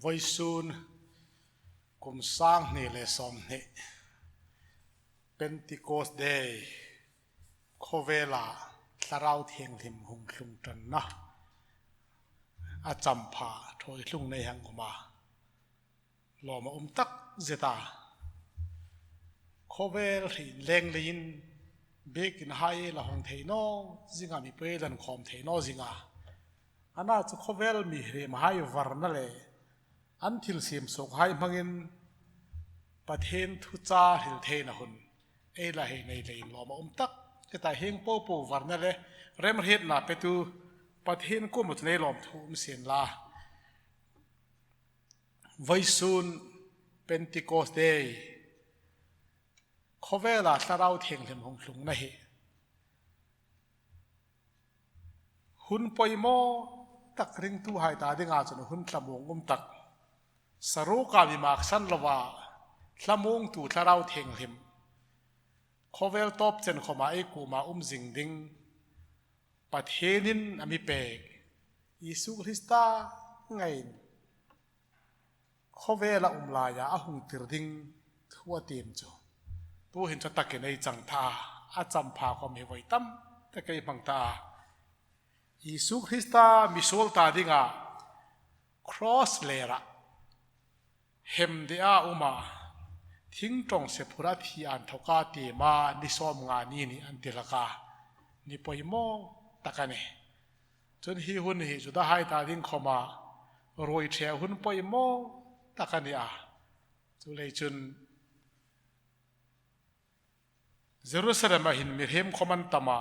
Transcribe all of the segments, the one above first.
voi sun kum sang ni le som ni Pentecost Day Kovela Thlarau Thienghlim hung hlung tan na a champha thoi hlung nei hang ma loma tak zeta Kovel hi leng lein big in high la hong thei no zinga mi pe dan khom thei no zinga ana chu Kovel mi hre ma hai varna le an thil sim sok hai mangin pathen thu cha hil the na hun e la he nei lein loma tak ta heng po po varna le rem het na pe tu pathen ko mut nei lom thu sen la vai sun Pentecost Day Kovela Thlarau Thienghlim hung hlung na hi hun poimo tak ring tu hai ta dinga chun hun tlamong tak saru ka mi mak san lawa tlamong tu Thlarau Thienghlim Kovel top chen khoma e kuma jing ding pathenin ami pek Isu Krista ngain Kovela umlaya a hung tir ding thua tim chu tu hin cha takin ei chang tha a champha ko mi voi tam ta kai mangta Isu Krista misol ta dinga cross lera hem dia uma thing tong se phura thi an thoka ti ma ni som nga ni an tilaka ni poimo takane chun hi hun hi juda hai ta ding khoma roi the hun poimo takani a chu lei chun Jerusalem hin mirhem khoman tama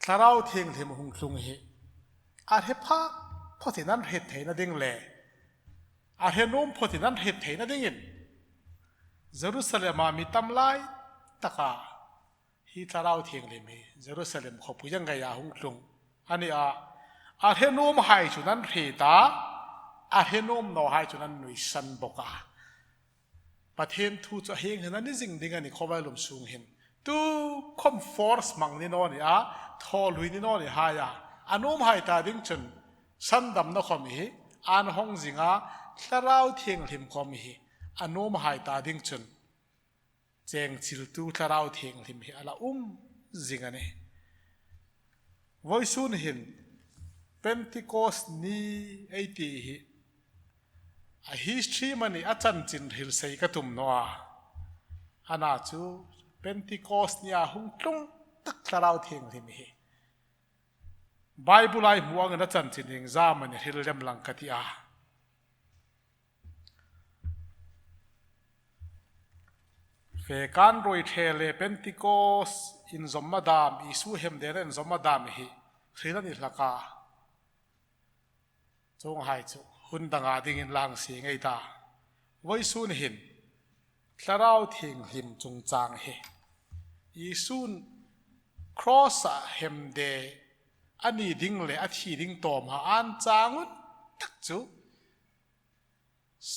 Thlarau Thienghlim hung hlung hi a he pha phothinan het theina ding le a he nom phothinan het theina ding in Jerusalem mi tamlai taka hi Thlarau Thienghlim hi Jerusalem khopu yanga ya hung hlung ani a he nom hai chunan theta a he nom no hai chunan nui san boka pathen thu cho heng hena ni jing dinga ni khowailum sung hin tu khom force mang ni no ni a tho lui ni no ni ha ya anom hai ta ding chun san dam na khom hi an hong jinga Thlarau Thienghlim khom hi anom hai ta ding chun cheng chil tu Thlarau Thienghlim hi ala jinga ne voisun hin Pentecost ni 80 hi a history mani a chan chin hil sei ka tum no ana chu Pentecost nia hung tlung tak Thlarau Thienghlim hi Bible ai muang na chan chin hing za mani hil lem lang ka ti a fe kan roi thele Pentecost in zommadam isu hem deren zommadam hi khrilan ni hlaka chong hai chu hun danga ding in lang si ngai ta voi sun hin Thlarau Thienghlim chung chang he Isun cross a hem de ani ding le a thi ding tom ha an changun tak chu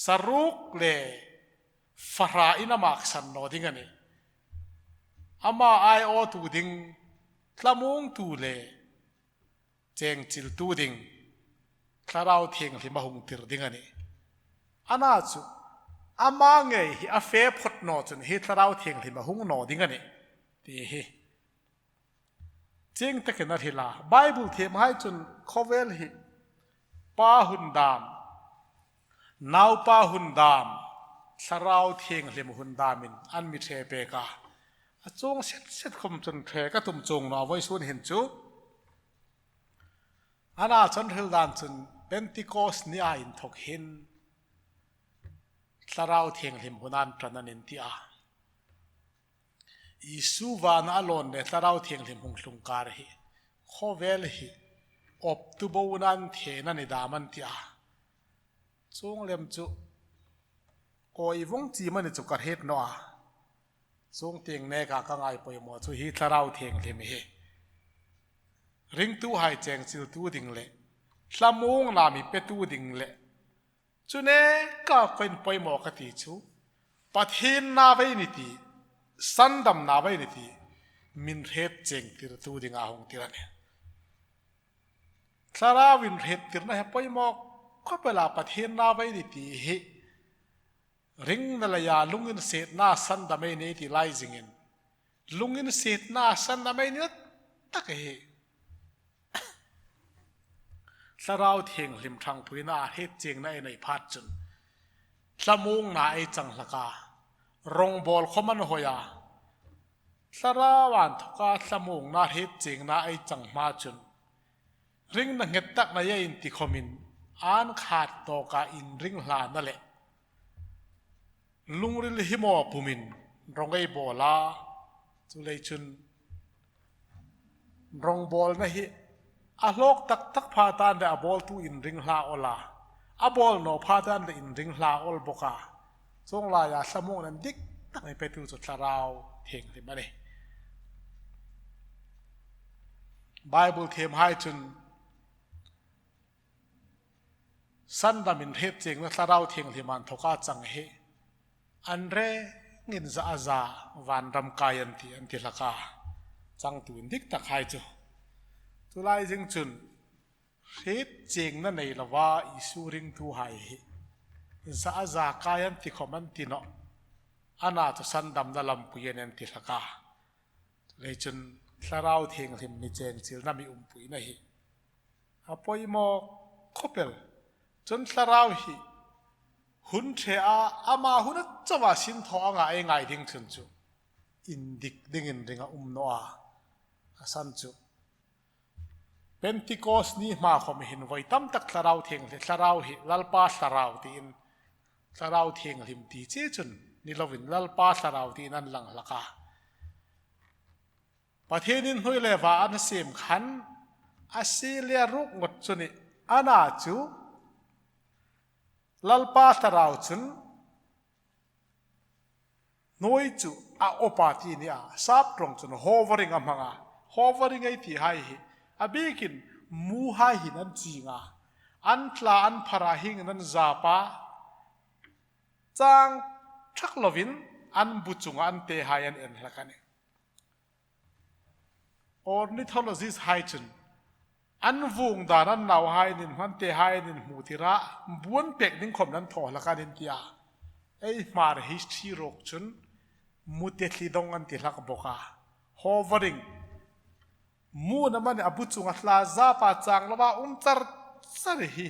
saruk le fara ina mak san no ding ani ama ai o tu ding tlamong tu le cheng chil tu ding Thlarau Thienghlim hung tir ding ani ana chu ama ngei hi a fe phot no chun hi Thlarau Thienghlim hung no ding ani ti hi ching takena thila Bible them hai chun Kovel hi pa hun dam nau pa hun dam Thlarau Thienghlim hun damin an mi the pe ka a chong set khom chun the ka tum chong no voi sun hin chu ana chan thil dan chun Pentecost ni a in thok hin Thlarau Thienghlim hunan trananin ti a Isu van alon le Thlarau Thienghlim hung hlung kar hi Kovel hi op tu bonan thena ni daman ti a chung lem chu koi vong chi man chu kar het no a chung tieng ne ka ka ngai poi mo chu hi Thlarau Thienghlim hi ring tu hai cheng chil tu ding le tlamong na mi pe tu ding le chune ka koin poi mo ka ti chu pathin na vai ni ti sandam na vai ni ti min het cheng tir tu ding a hong tirane Thlarau Inhriettirin na hepoi mok ko pela pathen na vai di ti hi ring na la ya lungin set na san da mai ne ti lai jingin lungin set na san da mai ne tak hi Thlarau Thienghlim thangpui na het cheng na nei phat chun tlamung na ai changlaka rong bol khoman hoya Thlarau an thoka tlamung na het cheng na ai changma chun ring na nget tak na ye in ti khomin an khat to ka in ring hla na le lungril himo pumin rongai bola chulei chun rong bol na hi a lok tak tak pha tan da bol tu in ring hla ola a bol no pha tan da in ring hla ol boka chong la ya samung nan dik tak mai pe tu chu Thlarau Thienghlim ani Bible them hai chun san da min het cheng na Thlarau Thienghlim an thoka chang he an re ngin za aza van ram kayan ti an ti laka chang tu dik tak hai chu tulai jing chun het cheng na nei lawa isu ring tu hai hi za aza kayan ti khoman ti no ana to san dam na lam puyen an ti laka le chun Thlarau Thienghlim mi cheng chil na mi pui na hi apoi mo khopel chun Thlarau hi hun the a ama hun chawa sin tho anga ai ngai ding chun chu indik dingin ringa no a asan chu Pentecost ni ma khom hin voi tam tak Thlarau Thienghlim Thlarau hi lalpa Thlarau ti in Thlarau Thienghlim ti che chun ni lovin lalpa Thlarau ti nan lang laka pathenin hoi lewa an sem khan asilia ruk ngot chuni ana chu lalpa Thlarau chun noi chu a opati ni a sap trong chun hovering hmanga hovering ai ti hai hi abikin mu hai hin an chinga an tla an phara hing nan zapa chang thak lovin an buchunga an te hai an en hlakani ornithologist hai chun an vung dan an nau hai nin man te hai nin mu tira buan pek ning khom nan tho lakanin tia ei mar history rok chun mu te thli dong an ti hlak boka hovering mu na man abu chunga hla za pa chang lawa char sar hi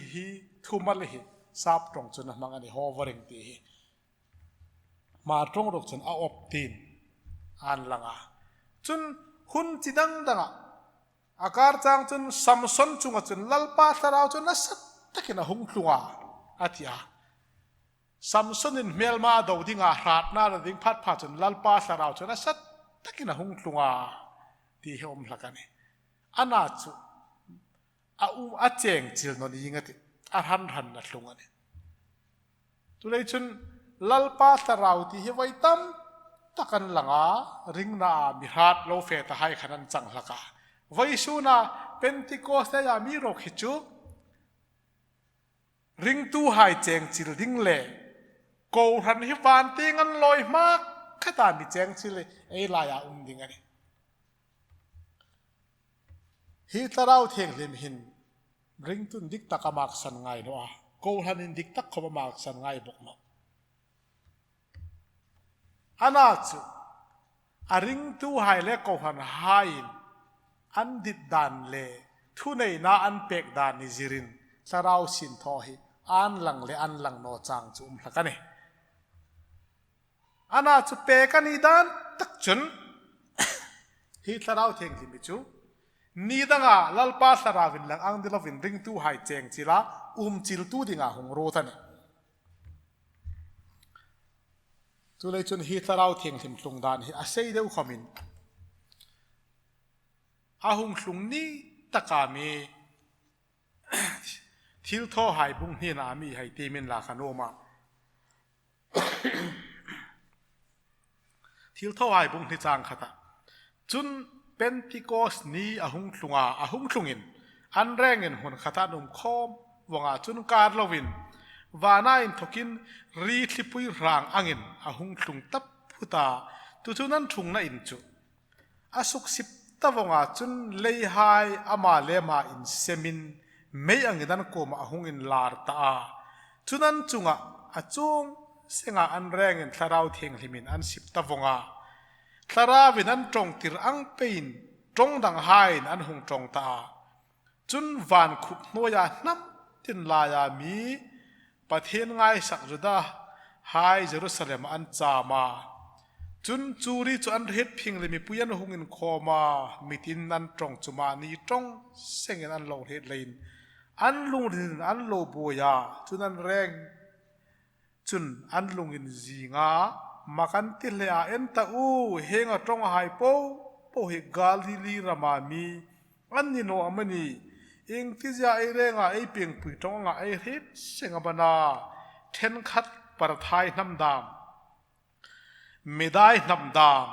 thumal hi sap tong chun mangani hovering ti hi mar tong rok chun a optin an langa chun hun chidang danga akar chang chun samson chunga chun lalpa Thlarau chun na sat takina hung tlunga atia samson in melma do dinga hrat na la ding phat pha chun lalpa Thlarau chun na sat takina hung tlunga ti hom hlakani ana chu a cheng chil no ni ngati a han na tlungani tulei chun lalpa Thlarau ti hi vai tam takan langa ring na mi hat lo fe ta hai khanan chang hlaka vai su na Pentecost Day ya mi rok hi chu ring tu hai cheng chil ding le ko han hi van ting an loi mak khata mi cheng chil ei la ya ding ani hi Thlarau Thienghlim hin ring tun dik takamak san ngai no a ko han in dik tak khoma mak san ngai bok no ana chu a ring tu hai le ko han hain an dit dan le thu nei na an pek dan ni zirin Thlarau sin tho hi an lang le an lang no chang chu hlakani ana chu pe kani dan tak chun hi Thlarau Thienghlim chu ni danga lalpa Thlarauin lang ang dilovin ring tu hai cheng chila chil tu dinga hung ro thani tulei chun hi Thlarau Thienghlim tlung dan hi a sei deuh khomin a hung tlung ni taka mi thil tho hai bung hi na mi hai ti min la khanoma thil tho hai bung hi chang khata chun Pentecost ni a hung tlungin an rengin hun khata num khom wanga chun kar lovin wana in thokin ri thlipui rang angin a hung tlung tap phuta tu chunan thung na in chu asuk sip tawanga chun lei hai ama lema in semin ไม่อังกินันโกมาหงอินลาร์ตาจุนันจุงะอาจุงเสงอันแรงอินทาราวเทียงลิมินอันสิบตะวงะทาราวินันตรงติรอังเป็นตรงดังไฮน์อันหงตรงตาจุนวันขุบโนยานับตินลายามีประเทศไงสักจุดาไฮเยรูซาเล็มอันจามาจุนจูรีจุอันเฮ็ดพิงเลยมีปุยันหงอินโคมามิตินนันตรงจุมานีตรงเสงอันลงเฮ็ดเลนอันลุงดินอันโลบัวยาจุนันแรงจุนอันลุงอินจีงามากันติเลอาเอ็นตาอูเฮงตรงไฮโปโปเฮกาลิลีรามามีอันนี้โนอามันนี่เองที่จะไอเรงไอเปียงปุยตรงไอเฮ็ดเสงบนาเทนขัดปะทายน้ำดามไม่ได้น้ำดาม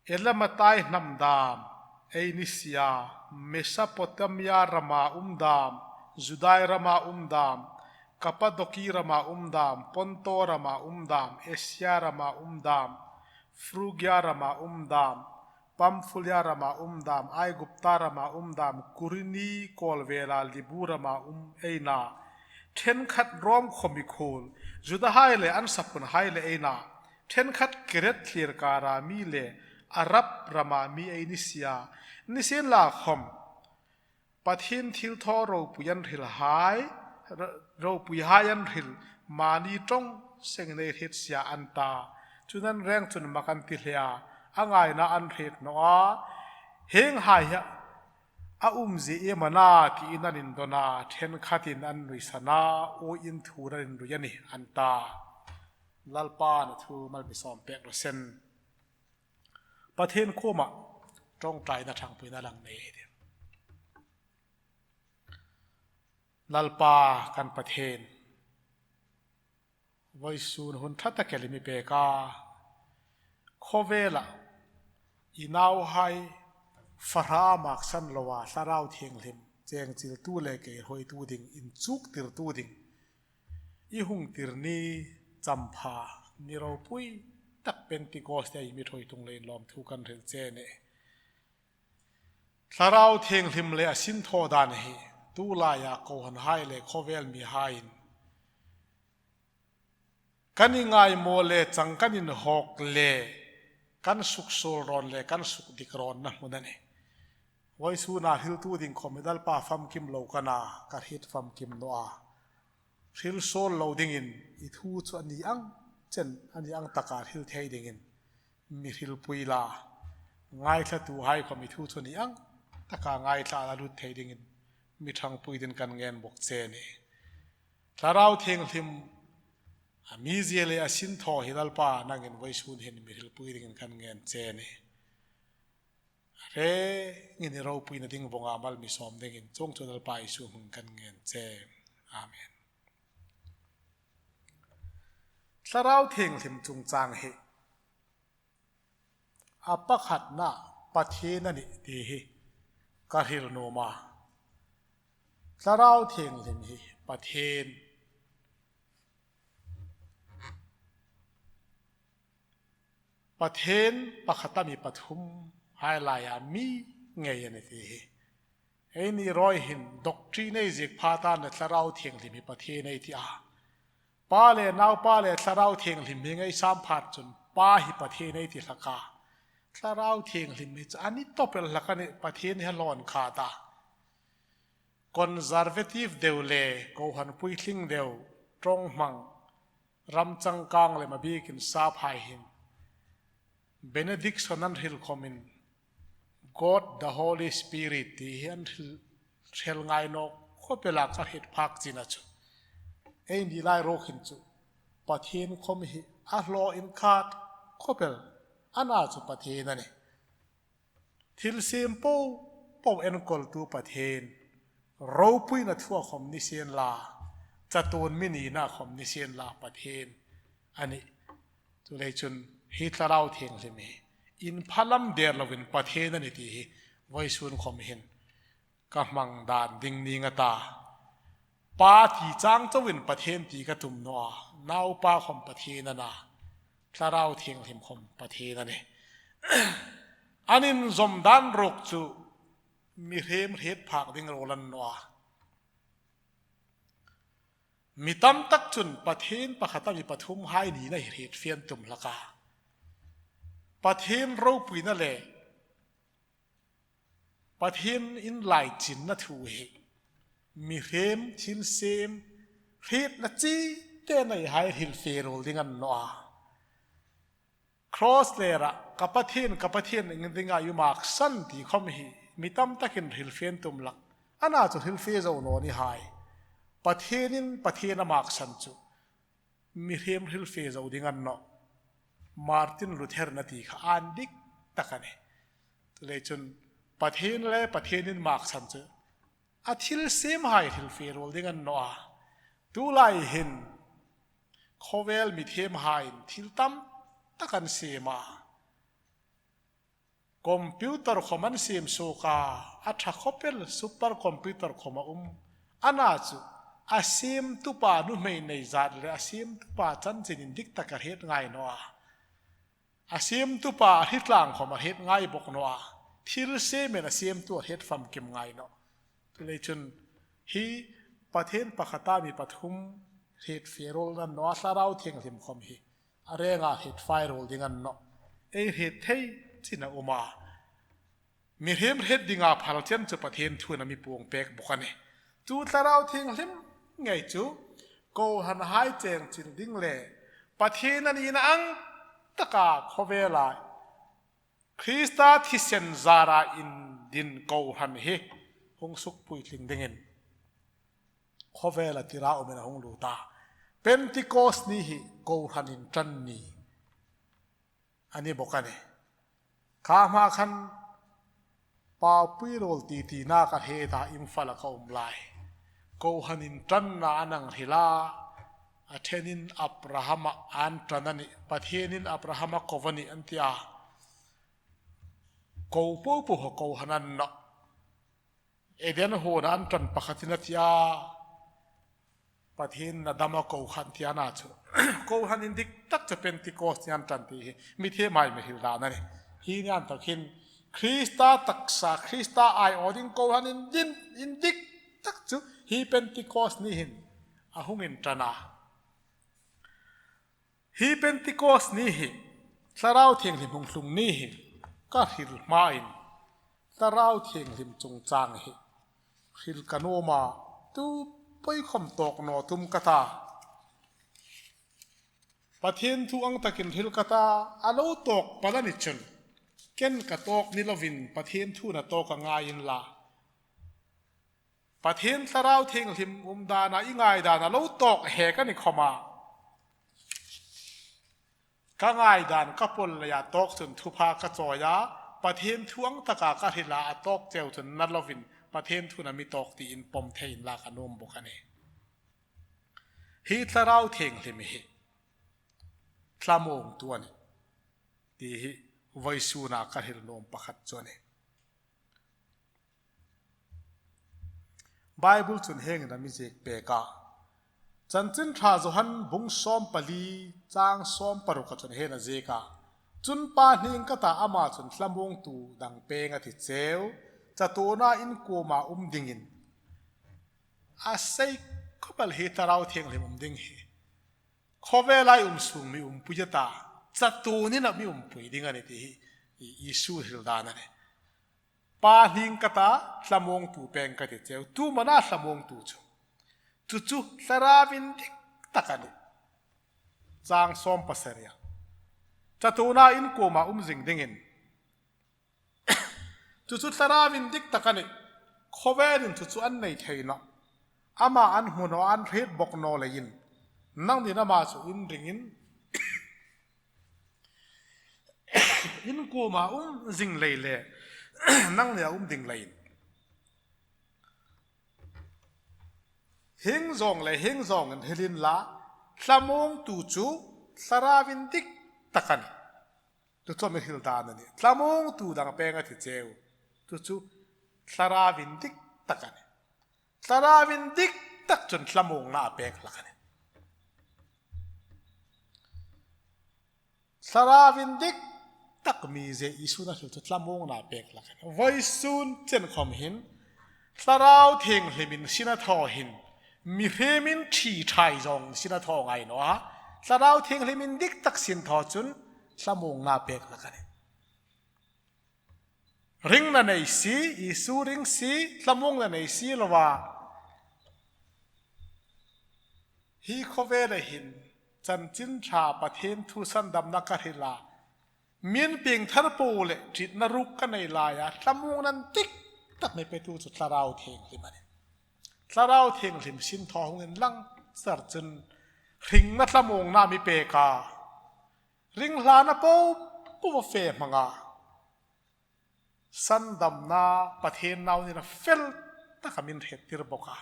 เอลมาตายน้ำดามเอนิสยาเมสาโปเตมียารามาดามจุดายรามาดามคาปาโดกีรามาดามปอนโตรามาดามเอเชียรามาดามฟรูกิอารามาดามปัมฟุลิอารามาดามไอกุปตารามาดามกุรินีโคลเวลาลิบูรามาเอนาเทนขัดรอมคอมิโคลจุดาไฮเลอันสับปุนไฮเลเอนาเทนขัดเกเรตลีร์การามีเลอารับรามามีเอนิสยานิเซนลาคอมปะเทนทิลทอโรปุยันทิลไฮโรปุยไฮยันทิลมานีตรงเซงเนเฮตเสียอันตาจุนันแรงจุนมากันติเลียอ่างไงนะอันเฮตนัวเฮงไฮยะอาจีเอมานาที่อินันอินโดนาเทนขัดินอันรุยสนาโออินทูรันรุยันอันตาลัลปานทูมัลบิซอมเป็กรเซนประเทศโคมาตรงใจนะทางปุยนาลังเนเดียลัลปากันประเทศไว้สูนหุนทัตตะเกลิมิเปกาโคเวล่าอินาวไฮฟารามักสันลวาสาราวเทียงลิมเจงจิลตูเลเกยหอยตูดิงอินจุกติรตูดิงอีหุงติรนีจำพานิเราปุยตักเป็นติโกสได้มีถอยตรงเลนล้อมทุกันเรื่องเจเนสาราวเทียงลิมเลอสินโทดานเฮตูลายาโกหันไฮเลโคเวลมีไฮน์กันยังไงโมเลจังกันยินหอกเลกันสุกโซลรอนเลกันสุกดิกรอนนะมันนี่ไว้สูนาฮิลตูดิงคอมเมดัลป้าฟัมกิมโลกานาการฮิตฟัมกิมโนอาฮิลโซลโลดิงินอิทูชอันนี้อังเจนอันนี้อังตะการฮิลเทดิงินมีฮิลปุยลาง่ายละตัวให้ความอิทูชอันนี้อังตะการง่ายละลุดเทดิงินมีทางปุยดินกันเงินบกเจนี่ถ้าเราเทียงทิมมีเจเลอสินทอฮิดัลป้านั่งเงินไว้สูนเห็นมีฮิลปุยดิงินกันเงินเจนี่เร่เงินเราปุยนั่งดิ้งวงอามัลมีสอมดิ้งจงจนดัลป้าอิสุหงกันเงินเจอาเมนสาราวเทียงทิมจุงจางเฮอาปะขัดนะประเทศนั่นดีเฮกาฮิลโนมาสาราวเทียงทิมเฮประเทศประเทศปะขัดตามีปฐุมไฮไลายามีเงียนทีเฮไอ้นี่รอยหินด็อกทรีในจิกพาตานสาราวเทียงทิมีประเทศในที่อาป้าเลนาวป้าเลสาราวเทียงลิมยังไงสามพัดจนป้าหิประเทศในที่สักาสาราวเทียงลิมจะอันนี้ตบเป็นหลักในประเทศนี้หลอนขาตาคอนเซอร์เวทีฟเดวเล่กูหันปุยลิงเดวตรงมังรำจังกังเลยมาบีกินซาพายหินเบเนดิกสันนันฮิลคอมิน God the Holy Spirit ที่เห็นเชลไงนกก็เป็นหลักการเหตุพักจีน่าจูเอ็นดีไลโรคินจูประเทศคอมิอาโลอินคาดก็เป็นอันอาจูประเทศนั่นเองทิลซิมโปเอ็นกอลตูประเทศเราปุยนัทว่าคอมนิเซียนลาจะตูนมินีน่าคอมนิเซียนลาประเทศอันนี้ตัวเลยจนฮิตลาเราเทียงใช่ไหมอินพัลัมเดียร์เราเป็นประเทศนั่นเองที่ไว้ส่วนคอมเห็นกำมังดานดิงนิงตาป้าที่จ้างเจ้าวินประเทศที่กระตุมนัวนาวป้าของประเทศนั่นนะถ้าเราเทียงเทียมของประเทศนั่นเองอันนี้สมดันรกจูมีเฮมเฮดผักดิ่งโรลันนัว มีตั้มตักจุนประเทศประคัตมีปฐุมให้ดีในเหตุเฟียนตุ่มละกาประเทศเราปุยนั่นแหละประเทศอินไลจินนัทูเหมีเฟมทิลเซมเหตุนัจีเต้นในไฮฮิลเฟโรดิงันนัวครอสเลระกับประเทศเงินดิงาอยู่มากสันติคอมฮีมีตั้มตักินฮิลเฟียนตุ่มลักอันน่าจะฮิลเฟโซโนนี่ไฮประเทศนมากสันจูมีเฟมฮิลเฟโซดิงันนัวมาร์ตินลูเทอร์นาทีข้าอันดิกตะกันเลยจนประเทศนินมากสันจูอาทิลเซมไฮฮิลเฟโรดิงันนัวดูไลเห็นโคเวลมีเทมไฮทิลตัมตะกันเซมาคอมพิวเตอร์คอมันเซมโซกาอัตราคอเปลซูเปอร์คอมพิวเตอร์คอมาอันน่าจูอาเซมตุปานุไม่ในจัดเลยอาเซมตุปาจันจินดิกตะกันเหตุไงนัวอาเซมตุปาฮิตลังคอมาเหตุไงบกนัวทิลเซมอาเซมตัวเหตุฟัมกิมไงนัวเลยจนฮีประเทศปะขตามีปฐุมเหตุเฟโรลนั้นนัวสาราวเทียงทิมคอมฮีอะไรงาเหตุไฟโรลดิงันนัวเหตุเทจินะอุมามีเหตุดิงาพาลเจนจะประเทศทั่วนั้นมีปวงเปกบุกันเนจูตราวเทียงลิมไงจูโกหันหายเจงจินดิ้งเล่ประเทศนั้นอินังตะกาขเวลาคริสตาที่เซนซาราอินดินโกหันเฮหงสุกปุยลิงดิงินขเวลาที่เราเป็นหงลูตาเป็นติโกสนี่ฮิโกหันินจันนี่อันนี้บอกกันเนข้ามาขันปาปุยโรลตีนาคาเฮตาอิมฟัลเขาไลโกหันินจันนานังฮิลาอาเทนินอับราฮัมอันจันนันประเทนินอับราฮัมโกวันีอันที่อาโกปูปูหโกหันันนะเอเดนโหนันจันปะขัตินัตยาประเทศนดามาโกขันที่อานาจูโกหันินดิกตักจะเป็นติโกสยันจันทีมิเทไม่ไม่ฮิลานั่นเองฮีนันตะคินคริสตาตักษาคริสตาไอออดินโกหันินดินอินดิกตักจูฮีเป็นติโกสนี่หินอาหุงินจันนาฮีเป็นติโกสนี่หิสาราวเทียงลิมหงลุงนี่หิก็ฮิลมาอินสาราวเทียงลิมจงจางหิฮิลกันโอมาตูไปคมตอกโนตุมกตาประเทศทุอังตะกินฮิลกตาอาลูตอกปะละนิชนเก่นกะตอกนิลวินประเทศทุน่ะตอกง่ายินลาประเทศสาราวเทียงลิมดานาอิงายดานาลูตอกเฮกันนิขมาก็ง่ายดันก็ปนเลยตอกจนทุพากระจอยาประเทศท่วงตะกากระทิลาตอกเจ้าจนนัดลวินประเทศทุนามีตอกตีอินปมเทอินลากระนมบุกันเองฮีทราวเทงลิมิฮิทลามงตัวนี้ที่ไว้สูนากระทิลนมประคัดจวนเองไบเบิลจนเฮงนั้นมีเจกเปกาจันจินทราจุฮันบุงซ้อมปลีจางซ้อมปรุกจนเฮนเจกาจุนปาหิงกตาอามาจนทลำวงตูดังเปงอธิเซลจะตัวน่าอินกูมาดิงินอาศัยก็เป็นเหตุเราเทียงเลยดิงเฮขอเวลาสูงมีปุยตาจะตัวนี้นะมีปุยดิงันที่ยิสูฮิลดานั่นเองปาหิงกตาทลำวงตูเปงกติเซลตูมันน่าทลำวงตูจูจูสราวินดิกตะกันจางซ้อมปัสเรียจะตัวน่าอินกูมาจิงดิงินจูจูสราวินดิกตะกันขอเวลินจูจูอันไหนเทนะอามาอันหัวอันเฮ็ดบกนอเลยยินนั่งดีนะมาจูอินดิงินอินกูมาจิงเลยเลยนั่งเนี่ยดิงเลยเฮงซองเลยเฮงซองกันเฮลินละสมองตูจูสราวินดิกตะกันตัวจอมฮิลดานนี่สมองตูดังเปงอธิเจวตัวจูสราวินดิกตะกันสราวินดิกตักจนสมองน่าเปงละกันสราวินดิกตักมีเจอิสุนัชตุสมองน่าเปงละกันไว้ซุนเจนคอมหินสราวเทียงลิมินสินาทอหิน มีเฮมินทีไทยจงสินะทองไงเนาะสระเราเทียงลิมินดิกตักสินทอจุนสมองนาเป็กละกันริงนั่นไอซีอิสูริงซีสมองนั่นไอซีละว่าฮีโคเวรหินจันจินชาประเทศทุสันดำนักการิลามีนเพียงทาร์ปูเลจิตนรุกกันในลายสมองนั้นติ๊กตักในไปดูจุดสระเราเทียงลิมันสระเราเทียงลิมสินทองเงินลังสัรจุนริงนัดสมองนามีเปการิงลานาปูปูวเฟมังาสันดำนาประเทศนาวนี่นะเฟลตักมินเหตุที่ระบกา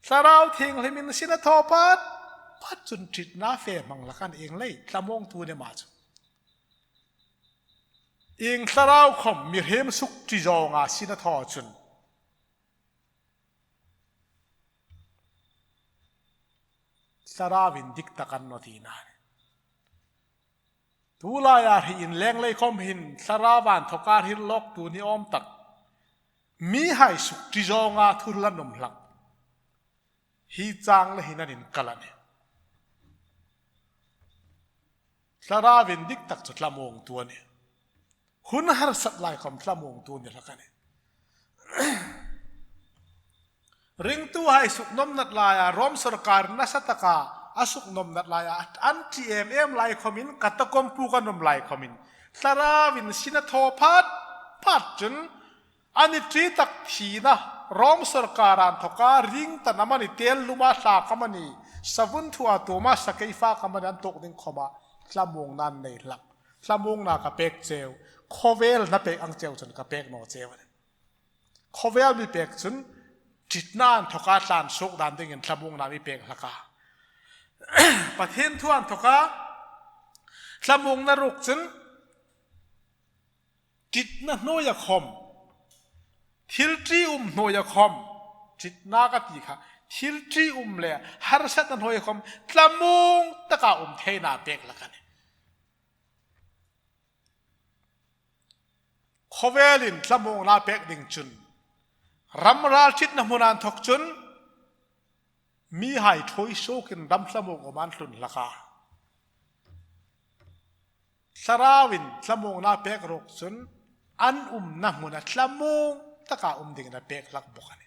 สระเราเทียงลิมินสินะทอปัดจุนจิตนาเฟมังละกันเองเลยสมองตัวเนี่ยมาจุเองสระเราคมมีเฮมสุกจิจงอาสินะทอจุนสระวินดิกตะกันนทีนานทุลายาหินแรงเลยคมหินสระวันทการหินล็อกตัวนี้อมตักมีให้สุกจิจงอาทุลันนมหลังฮีจางเลยหินนินกัลเนสระวินดิกตักจุดละมงตัวนี้หุ่นหาสัตลายคำละมงตัวนี้ละกันริงตัวให้สุกนมนัดลายรอมสรการนัสตกาอาสุกนมนัดลายอันทีเอ็มไลคอมินกัตตะกมปูกันนมไลคอมินสระวินสินะทอพัดจนอันนี้จีตักทีนะรอมสรการอันทการริงตะน้ำมันเตลลุมาสาคำนี้สวุนทัวตัวมาสกัยฟ้าคำนั้นตกดิ่งขมาสมองนั้นในหลักสมองนักเป็กเจลโคเวลนับเป็กอังเจลจนกับเป็กนอเจลโคเวลมีเป็กจนจิตนั่นทการสานสุกดันดิ่งสมองนั้นมีเป็กละกาประเทศทวนทการสมองนรกจนจิตนั่นโนยคมทิลจีโนยคมจิตนากติค่ะทิลจีเลยฮาร์สัตนั่นโนยคมสมองตะกาเทนาเป็กละกันโคเวลินสมองนาเป็กดิ่งจุนรำราชิตนมุนันทกจุนมีหายถอยโซกินรำสมองอมันตุนละกาสราวินสมองนาเป็กรกจุนอันนมุนันสมองตะกาดิ่งนาเป็กลักบุกัน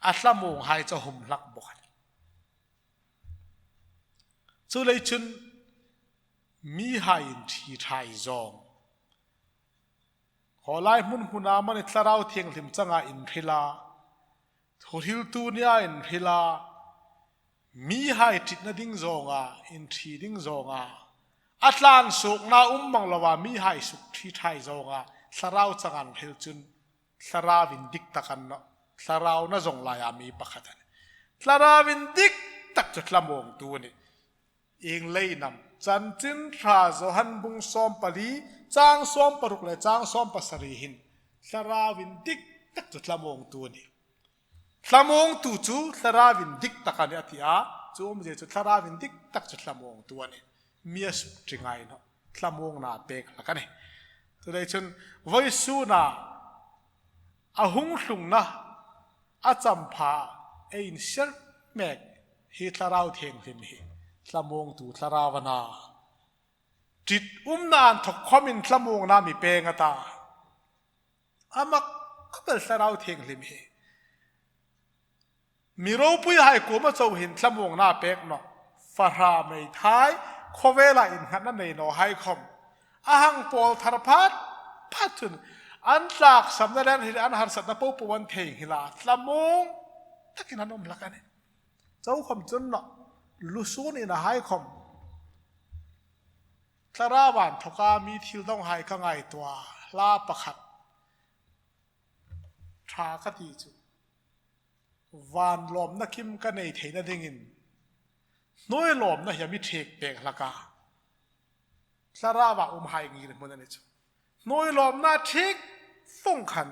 อัสมองหายจะหุ่มลักบุกันสุเลยจุนมีหายที่ไทยจงขอไล่มุนหุนามันทราวเทียงลิมจังอินทิลาทุริลตูเนียอินทิลามีให้จิตนดิ่งจงอินทีดิ่งจงอัตลานสุกนาบังลาวามีให้สุกที่ไทยจงทราวจังอันเฮลจุนทราวินดิกตะกันเนาะทราวน่าจงลายมีปะขัดทราวินดิกตักจุดละมงตัวนี้เองเลยนำจันจินทราโจหันบุงซอมปลีจางซ้อมปรุกเลยจางซ้อมปัสรีหินสราวินดิกตักจุดละมงตัวนี้ละมงตัวจูสราวินดิกตักกันเนี่ยที่จูมเจจุดสราวินดิกตักจุดละมงตัวนี้มีสุดจริงไงเนาะละมงน่าเป็กละกันเนี่ยตัวใดจนวัยสูน่ะอาหุงสุงนะอาจำพาเอ็นเชลเมกฮิตลาราวเทียงทิมฮิละมงตัวทลาราวนาจิตนานถกคอมินสมองนามีเปงตาอามักก็เป็นสระวเทียงลิมเฮมีรูปุยให้กูมาเจ้าหินสมองนาเป็กเนาะฟาราไม่ท้ายโคเวลาอินหันนั่นในโนให้คมอาหังปอลธารพัดพัดจนอันจากสำนักเรียนหินอันหาสัตว์ปูปวันเทียงหิลาสมองตะกินนมละกันเจ้าคมจนเนาะลุซูนี่นะให้คมสระวันทกามีทิลต้องหายข้างไงตัวลาประคัดชากติจูวันลมนักขิมกันในเทนดิ่งินน้อยลมนะยังมีเทกเปกละกาสระวันหายงี้เลยมันนั่นเองจูน้อยลมน่าเทกฟงขัน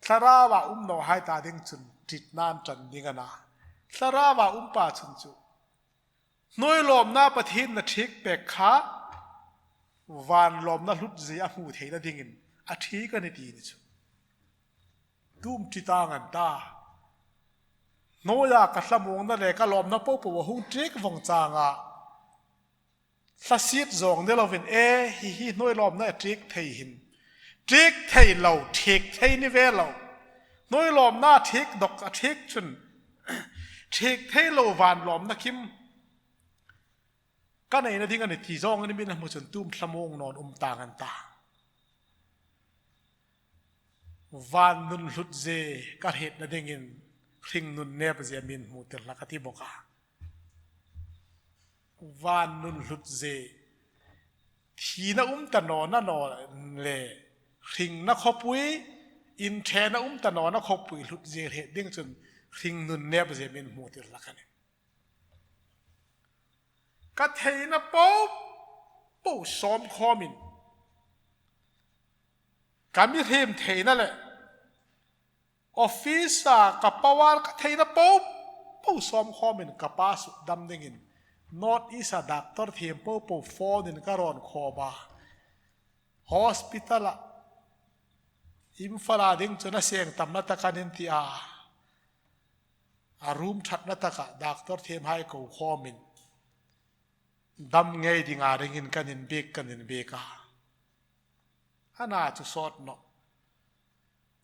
สระวันน้อยหายตาดิ่งจุนจิตนานจันดิ่งนะสระวันป่าจุนจูน้อยลมน่าประเทศน่าเทกเปกขาวันลมน่าลุดเสียหูเทนดิ่งินอาทิตย์กันในดีนี่จูดูมจิตางันตา โนยากัดละมงนั่นแหละก็ลอมนับปูว่าหุ่งเจ๊กวงจางอ่ะสักสิทธิ์จงเดี๋ยวเราเป็นฮิโนยลอมนั่นเจ๊กไทยหินเจ๊กไทยเราเทกไทยนี่เวลเราโนยลอมหน้าเทกดอกเทกชุนเทกไทยเราวานลอมนักคิมก็ในนั้นที่กันในที่จงนี่มีนะมุจนตุ้มละมงนอนตากันตาวานนุนหลุดเจก็เหตุนั่นเองคริงนุนเนบเจมินมูเตลลักที่บอกวานนุนหลุดเจทีน่าตะนอน่ะนอเล่คริงนักขบุยอินเทน่าตะนอนักขบุยหลุดเจเหตุดิ้งจนคริงนุนเนบเจมินมูเตลลักนี่ก็เทน่ะปูซ้อมคอมินการมีทีมเทนั่นแหละออฟฟิศกับปาวาร์เทน่ะปูซ้อมคอมินกับป้าสุดดำดิ่งนอตอีสดักตอร์ทีมปูฟอร์ดินก็รอนคอบาฮอสพิทอลอิมฟาลาดิ่งจนเสียงตำนัตกันที่รูมชัดนัตกะดักตอร์ทีมให้กูคอมินดำไงดิ่งดิ่งกันเบกาฮัน่าจุสอดเนาะ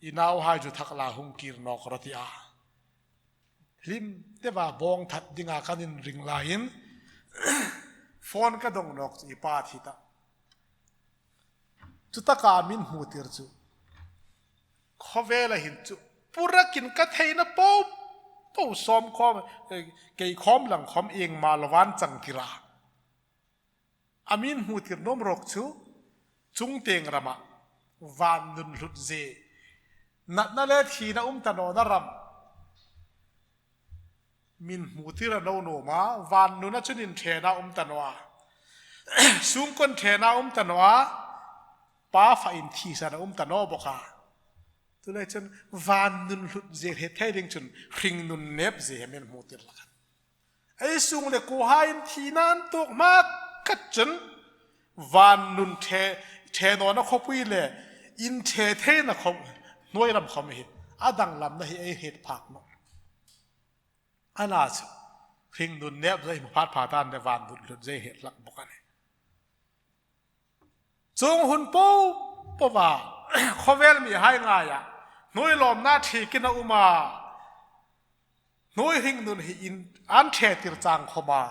อินาวหายจุทักลาหุงกีร์นอกรติอาลิมเดว่าบองทัดดิ่งกันริงลายินฟอนก็ดงนอกอีปาทิตาจุตะกามินหูติร์จูข้าเวลาหินจูปุระกินกัดเฮนะปูซ้อมคอมเกยคอมหลังคอมเองมาลวันจังติราอามินหูติร์นมรกจูจุงเตงรำวานนุนหลุดเจนัดนั่นแหละทีน่าตะนอนรำมินหูติระโนโนมาวานนุนน่ะชุนินเทน่าตะนวาซุงคนเทน่าตะนวาป้าฝ่ายทีสน่าตะนอบอกค่ะตัวเลยจนวานนุนหลุดเจเหตุให้ดึงจนคริงนุนเนบเจมินหูติละกันไอ้ซุงเลยกูหายทีนั้นตกมากกัดจนวานนุนเทนอนักขบุยเลยอินเทนักขบน้อยรำขมเหตุอาดังลำนั่นไอเหตุผักมั้งอันนั้นคริงนุนเนบใจมาพัดผ่าตันในวานนุนหลุดใจเหตุหลักบอกกันจงหุ่นปูว่าข้าเวลมีให้ง่ายอ่ะน้อยลมหน้าทีกินอุมาน้อยหิงนุนหินอันเทติรจางขมา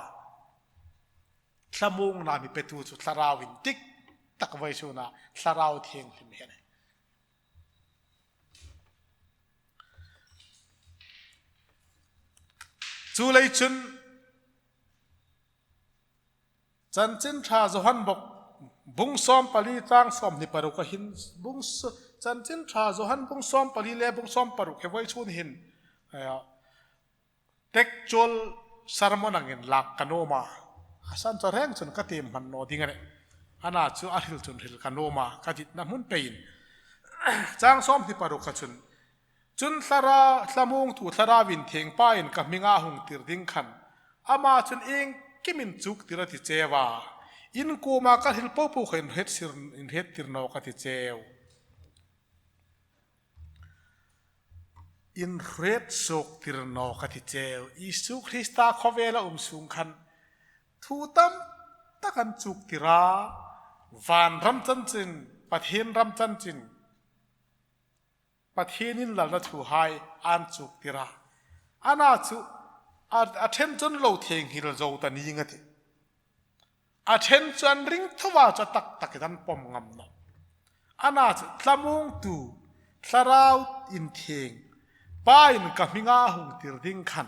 สมุงนามีเป็ตูสุดThlarauวินติกตักไว้ชูนะThlarauเทียงหิมเห็นจูเลยจุนจันจินชาจุฮันบกบุงซ้อมปลีตั้งซ้อมนิปารุกหินบุงจันจินชาจุฮันบุงซ้อมปลีเล่บุงซ้อมปารุกเขไว้ชูนหินเด็กโจลสารมนังเงินลักกันโนมาสันจะแรงจนกระเทียมมันโนดิ้งเลยอันนั้นจูอาริลจนหิลกันโนมากระดิษน้ำมุนเป็นจางซ้อมที่ปารุกจุนThlarauมุงถูThlarauวินเทียงป้าอินกับมิงาหุงติรดิ้งขันอามาจุนเองกิมินจุกติรติเจวาอินกูมากัดหิลปูเห็นเฮ็ดติรโนกัติเจวอินเฮ็ดสุกติรโนกัติเจวอิสุคริสตาขเวลสุงขันทูตัมตะกันจุกติราวานรำจันจินปะเทนรำจันจินประเทศนี้หลังจากถูกให้อันจุกติระอันนั้นจุอาเทนจนเราเทียงหิลโจตันยิงกันอาเทนจนริงทว่าจะตักดันปมงำนะอันนั้นจุทำมุงตูThlarauอินเทียงป้าอินกับมิงาหุงติรดิ้งขัน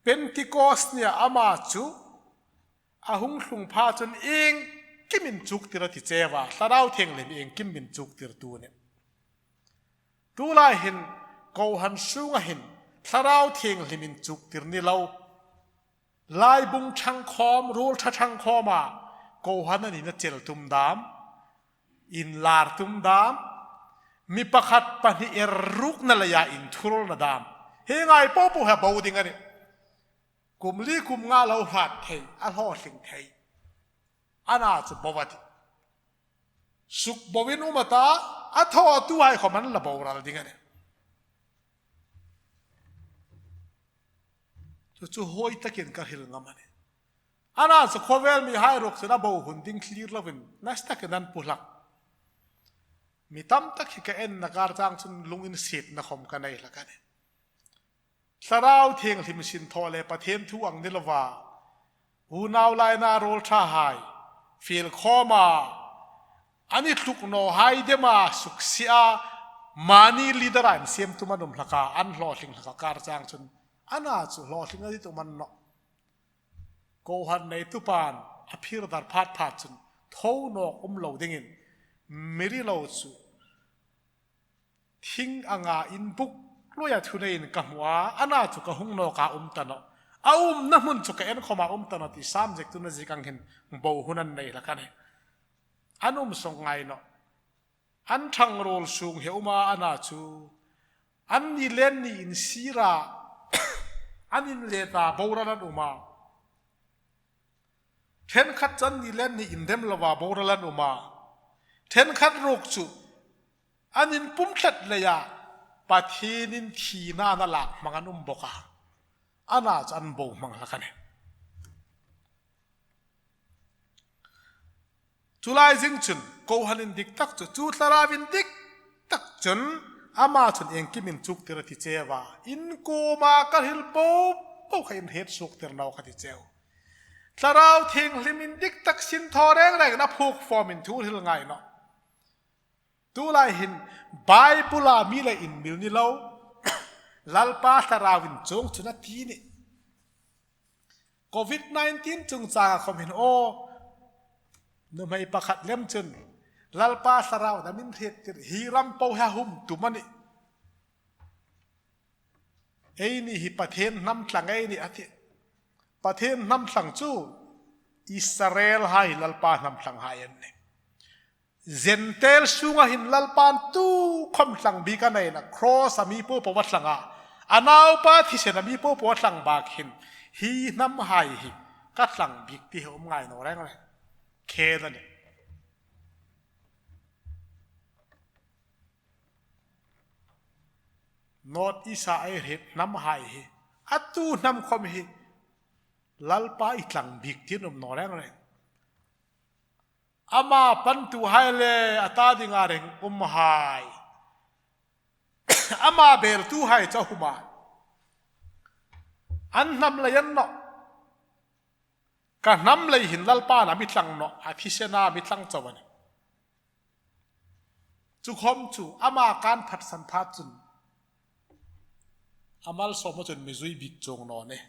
Pentecostเนี่ยอามาจุอาหุงหลงพาจนเองกิมินจุกติระติเจวาThlarauเทียงเลยเองกิมินจุกติระตัวเนี่ยดูลายเห็นกูหันสูงเห็นThlarauเทียงลิมินจุกติรนี่เราลายบุงชังคอมรูลชังคอมากูหันนี่นะเจลตุมดามอินลาร์ตุมดามมีประคัดปนิเอรุกนั่นแหละอินทุรนดามเฮงไงปูเหบบูดิงกันนี่กุมลีกุมงาเราหัดเทยอัลฮอสิงเทยอันนั้นจะบวชสุกบวินุมาตาอัทอตัวไอ้ของมันละบวรัลดิงกันนี่ จู่ห้อยตะเกียนกระหิลงมันอันนั้นสควอเวลมีให้รกสนาบ่หุ่นดิ้งคลีร์ลวินนัสตะกันนั้นปุลักมีตั้มตะขี้กเอ็นนักการจ้างจนลุงอินสิทธิ์นักขมกันในละกันสราวเทียงทิมสินทอเลประเทศทุอังนิลวาหูนาวไลนาโรลชาไฮฟิลคอมาอันนี้ทุกโนไฮเดมาสุขเสียมานีลีดเดอร์อันเสียมตุมันดุมหลักอันหล่อสิงหลักการจ้างจนอันนั้นจุหล่อสิงที่ตุมันเนาะโกหันในตุปานอภิรดาพัดพัดจนท้องนอกเหลาดิ่งมิริเหลาจุทิ้งอ่างอินบุกลุยทุเรนกับว่าอันนั้นจุกะหงนอกาตันเนาะเอาน้ำมันจุกะเอ็นเข้ามาตันเนาะที่สามเจกตุนจิกังเห็นบ่หุนันในละกันอันส่งไงเนาะอันทั้งโรลสูงเหี่ยวมาอันนั้นจูอันนี้เล่นนี่อินซีราอันนี้เลตาบราลันอุมาเทนขัดจันนี่เล่นนี่อินเดมลาวาบราลันอุมาเทนขัดโรคจูอันนี้ปุ่มขัดเลยอะปะเทนินทีน่านั่นละมังอันบกะอันนั้นอันบ่มังละกันจุลายจิงจุนโกหันินดิกตักจุดลาราวินดิกตักจุนอามาจุนเองกิมินจุกเตอร์ติเจวาอินโกมากันฮิลโป๊ะขันเฮ็ดสุกเตอร์นาวขัดติเจวทาราวเทียงลิมินดิกตักสินทอแรงนะพูกฟอร์มินทูฮิลไงเนาะตุลายหินไบเบิลามีเลยอินมิลนิลาวลัลปาทาราวินจงจุนัทีนี่โควิด-19จงจากคอมเห็นโอนุ่มให้ประคัดเล่มจนลัลปาสราวดามินเทียดฮีรัมเปาฮาหุมตุมันนี่ไอ้นี่ฮิประเทศน้ำสังไอ้นี่อาทิประเทศน้ำสังจูอิสราเอลให้ลัลปาน้ำสังหายันนี่เซนเทลสุงหินลัลปานตู้คมสังบีกันในนะครอสามีผู้ประวัติสังอาอันเอาปาที่เสนามีผู้ประวัติสังบากหินฮีน้ำหายหิกัดสังบิกที่เขาง่ายหน่อยแรงเลยเคนั่นเนี่ยนอตอิสราเอลน้ำหายหิอัตูน้ำคมหิลัลปาอิตังบิกที่นุ่มหน่อยแรงเลยอามาปันตุไฮเลอัตาดิงาเรงหายอามาเบลตุไฮเจ้าหุมาอันนำเลยนเนาะการนำเลยหินลัลปานะมิตรังเนาะอาทิเชนามิตรังเจ้าวันจุคมจูอามาการผัดสันพัดจุนอามาลสมจุนมิจุยบิกจงนอนเนี่ย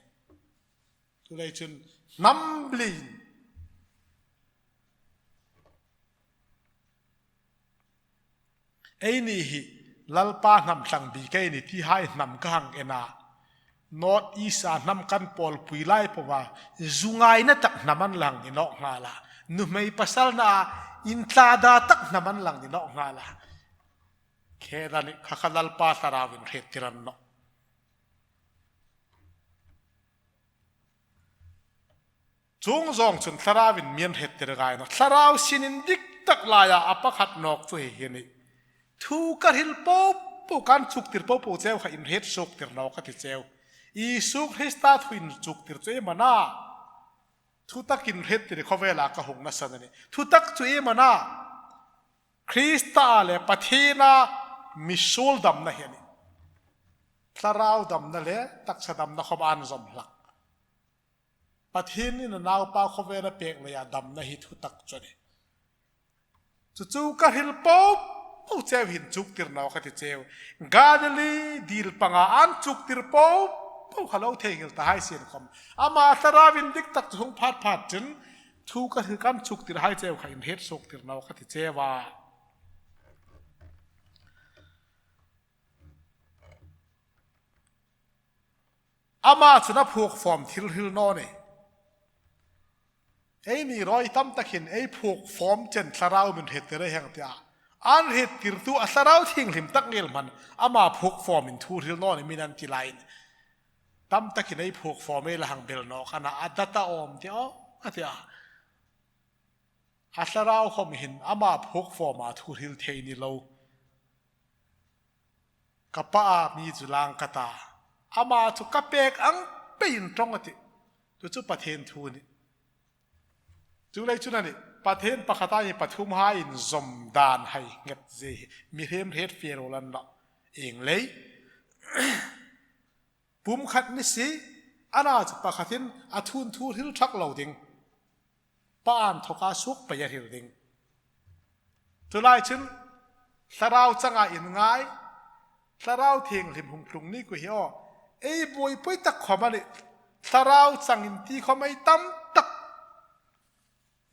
ตุเลยจุนนำลีนไอ้นี่ฮิลัลปานำสังบีไกนี่ที่ให้นำกังเอ็นานอตอีสานำกันปอลปุยไล่เพราะว่าจุงไงนั่นตักน้ำมันหลังนี่นอกงาละนุ่มไม่ปัสสาวนาอินตาดาตักน้ำมันหลังนี่นอกงาละแค่นั้นข้าขลัลปาสราวินเฮติรันเนาะจงจงจนสราวินเมียนเฮติรกายเนาะสราวสินินดิกตักลายอาปะขัดนอกช่วยเห็นนี่ทูกันฮิลโป๊ปกันสุกติรโป๊เจ้าข้าอินเฮตสุกติรนอกขัดเจ้าอีสุกเฮสตาทวินสุกติรเจ้ามานาทุตักอินเฮตติรข้าเวลากะหงนัสนันนี่ทุตักเจ้ามานาคริสต์อาเลปะเทนามิโซลดัมนะเฮนี่ทาราวดัมนั่นแหละตักสะดัมนะขบานจอมหลักปะเทนี่นะนาวปาข้าเวลาเปกเลยดัมนะฮิทุตักจนี่จู่ๆก็ฮิลโป๊ผู้เจ้าหินจุกติรนาวขัดเจ้ากาเดลีดีลปังอันจุกติรโป๊ผู้ขลุ่ยเทงลตาให้เสียนคำอามาสราวินดิกตักจงพัดจนทูก็คือการจุกติรให้เจ้าขันเฮ็ดสุกติรนาวขัดเจ้าว่าอามาสนับพวกฟอร์มทิลฮิลนอนี่ไอ้นี่รอยตั้มตะขินไอ้พวกฟอร์มเจนสราวมันเห็ดเตอร์แห่งเดียอันเหตุกิรตุอัสราวทิ้งหิมตักเงลมันอามาพวกฟอร์มินทูริลนอนมินันติไลน์ตั้มตะกินไอ้พวกฟอร์มเอลหังเบลนอขณะอัดตาอมเดียวอะเดียอัสราวคมหินอามาพวกฟอร์มาทูริลเทนิโลกับป้ามีจุลังกตาอามาทุกกะเปกอัง เป็นตรงกันที่จู่ประเทศทูนี่จู่เลยจู่นั่นนี่ประเทศปกติปฐุมหาอินซอมดานให้เงียบเจมีเรื่องเหตุเฟียโรลันละเองเลยปุ่มขัดนิสิอันอาจปกติอาทุนทูฮิลทักเหล่าดิ่งป้านทกาสุกไปยัดฮิลดิ่งจู่เลยจู่สราวจังอินง่ายสราวเทียงหิมหุงพลุงนี่กูเหี้ยไอ้บอยปุ้ยตักขอมาเลยสราวจังอินที่เขาไม่ตั้มตัก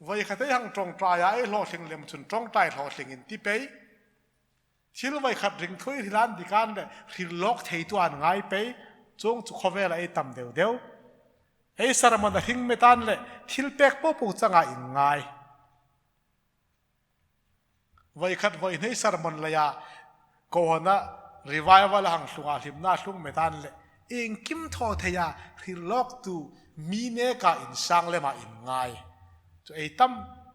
วัยขัดยังตรงใจไอ้หล่อเทียงเหลี่ยมชุนตรงใจหล่อเทียงอินที่ไปชิลวัยขัดริงถ้วยที่ร้านดีกันเลยที่ล็อกเทตัวง่ายไปจงจุขเวลาไอ้ตั้มเดียวไอ้สารมันหิงไม่ตันเลยทิลเป็กปุ๊บปุ๊บจังอินง่ายวัยขัดวัยในสารมันเลยอะก่อนนะรีไวล์ว่าหลังสุงอาทิมน่าสุงไม่ทันเลยเองคิมทอเทียที่ล็อกตูมีเนกาอินสังเลยมาอินง่ายจะไอ้ตั้ม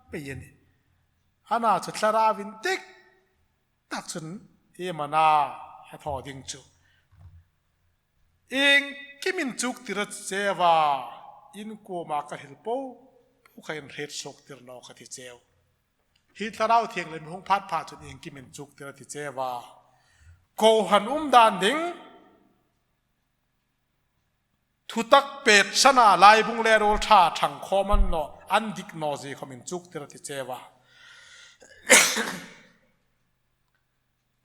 ไปยันอันน่าจะทราวินติกตักจนเอมานาให้ทอดิ้งจูเองคิมินจุกติระเจวาอินโกมากระหิลโป้ผู้ใครเห็ดสกติระนอกติเจวฮิตเราเทียงเลยมีห้องพัดผ่าจนเองคิมินจุกติระติเจวาโกหันดานดิ่งทุตักเป็ดชนะลายบุงเลโรชาทังคอมันเนาะอันดิกนอซีเขาเป็นจุกเตระติเจวา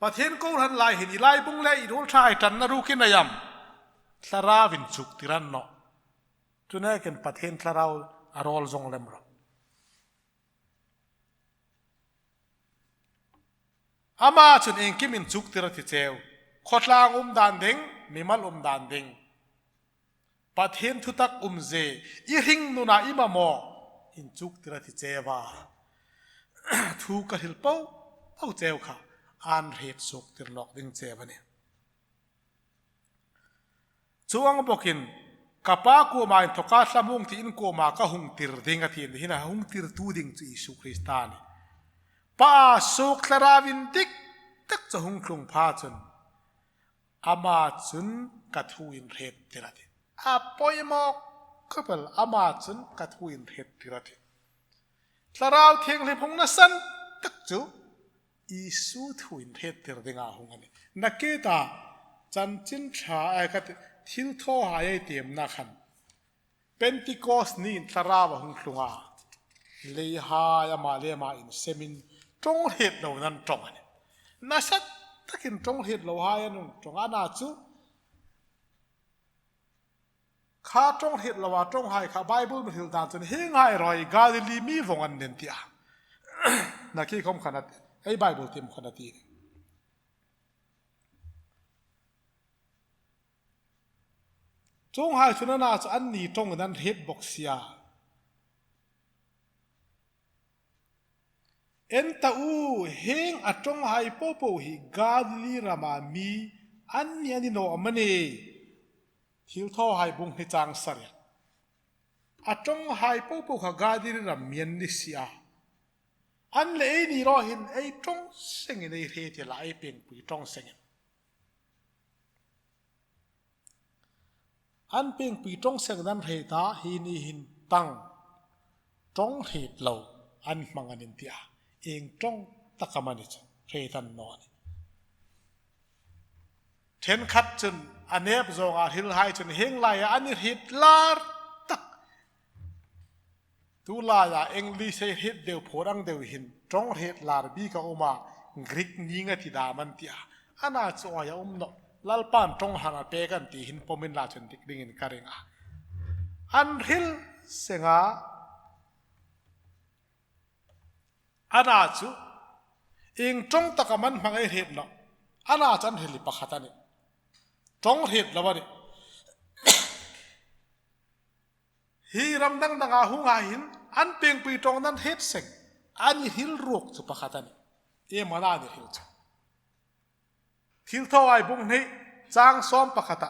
ประเทศกูหันลายเห็นลายบุงเลโรชาจันนรุกินายมทาราวินจุกติรันเนาะจุนัยกันประเทศทาราอารอลซงเลมรอามาจนเองกิมินจุกติระติเจวขดลางดานดิ่งมีมัลดานดิ่งประเทศทุตักเจอีหิงนุนาอิมาโมอินจุกติระติเจวาทูกะหิลเป้าเป้าเจวค่ะอันเหตุสุกติรลอกดิ่งเจวเนี่ยจวงบอกินกับป้ากูมาอินทกาสมุงที่อินกูมาก็หุงติรดิ่งกันที่นี่นะหุงติรตูดิ่งจีสุคริสตานีป้าสุกลาวินดิกตักจะหุงคลุงพาจนอามาจุนกัดหูอินเหตุติระติอาปอยมอกก็เป็นอามาจุนกัดหูอินเหตุติระติทาราวเทียงเลยพงนัสันตักจูอีสูดหูอินเหตุติระติงาหงอันนี้นักเกตาจันจินชาไอ้กัดทิลโทหายเตียมนักขันเป็นติโกสนี่ทาราวหุงคลุงอาเลยหายามาเลมาอินเซมินจงเหตุเรานั้นจงอันนี้น่าสัตถ้ากินจงเหตุเราหายนั่นจงอาณาจูข้าจงเหตุเราว่าจงหายข้าไบเบิลมันหิลดานจนเฮงหายรอยกาลิลีมีวงอันเด่นที่อ่ะนักขี้คมขนาดไอ้ไบเบิลเต็มขนาดนี้จงหายชนน่าจะอันนี้จงนั้นเหตุบอกเสียเอ็นตาอูเฮงอัจงหายโปโปฮิกาลีรามามีอันนี้นี่โนอมันเอทิลท่อหายบุงให้จางสระอัจงหายโปโปขกาลีรามีนนิสิอาอันเลยนี่รอเห็นไอ้จงเสงในเหตุละไอ้เป็นปุยจงเสงอันเป็นปุยจงเสงนั้นเหตุหินหินตั้งจงเหตุเราอันมังอันเดียเองจงตะกมันจะเฮตันนอนเทนขัดจนอันเนบจงอาหิลหายจนเฮงลายอันนี้ฮิตลาร์ตักตุลายาเองลิเซฮิตเดียวโพดังเดียวหินจงฮิตลาร์บีกับอุมากริกนิงติดามันเตียอันนั้นจะว่าอุมโนลัลปันจงหาเปกันตีหินพมินลาจนดิกดิ่งการิงอันฮิลเสงาอันนั้นจูเองจงตะกมันมังไอเหตุเนาะอันนั้นจันเฮลิปะขัดนี่จงเหตุละวะนี่ฮีรำดังดังอาหุงอาหินอันเป็นปีตรงนั้นเหตุเสงอันนี้ฮิลรูกจุปะขัดนี่เอ็มานานี่ฮิลจูทิลทอไอบุงนี่จางซ้อมปะขัด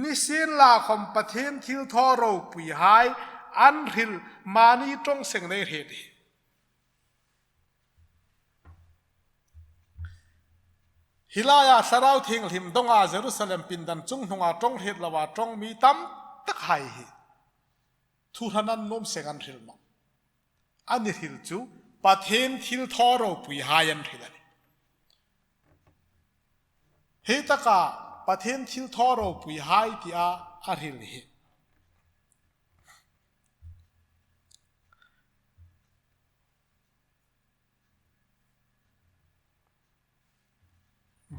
นิสินลาคอมปะเทนทิลทอเราปุยหายอันฮิลมานีจงเสงในเหตุฮิลายาสราวเทียงหิมดงอาเยรูซาเล็มปินดันจุงหงอาจงเหตุละว่าจงมีตั้ม ตักให้ทุรนันนมเสงันหิลมาอันนี้หิลจูประเทศทิลทอร์ปุยหายันหิลันเฮตกาประเทศทิลทอร์ปุยหายที่อาหิลเฮ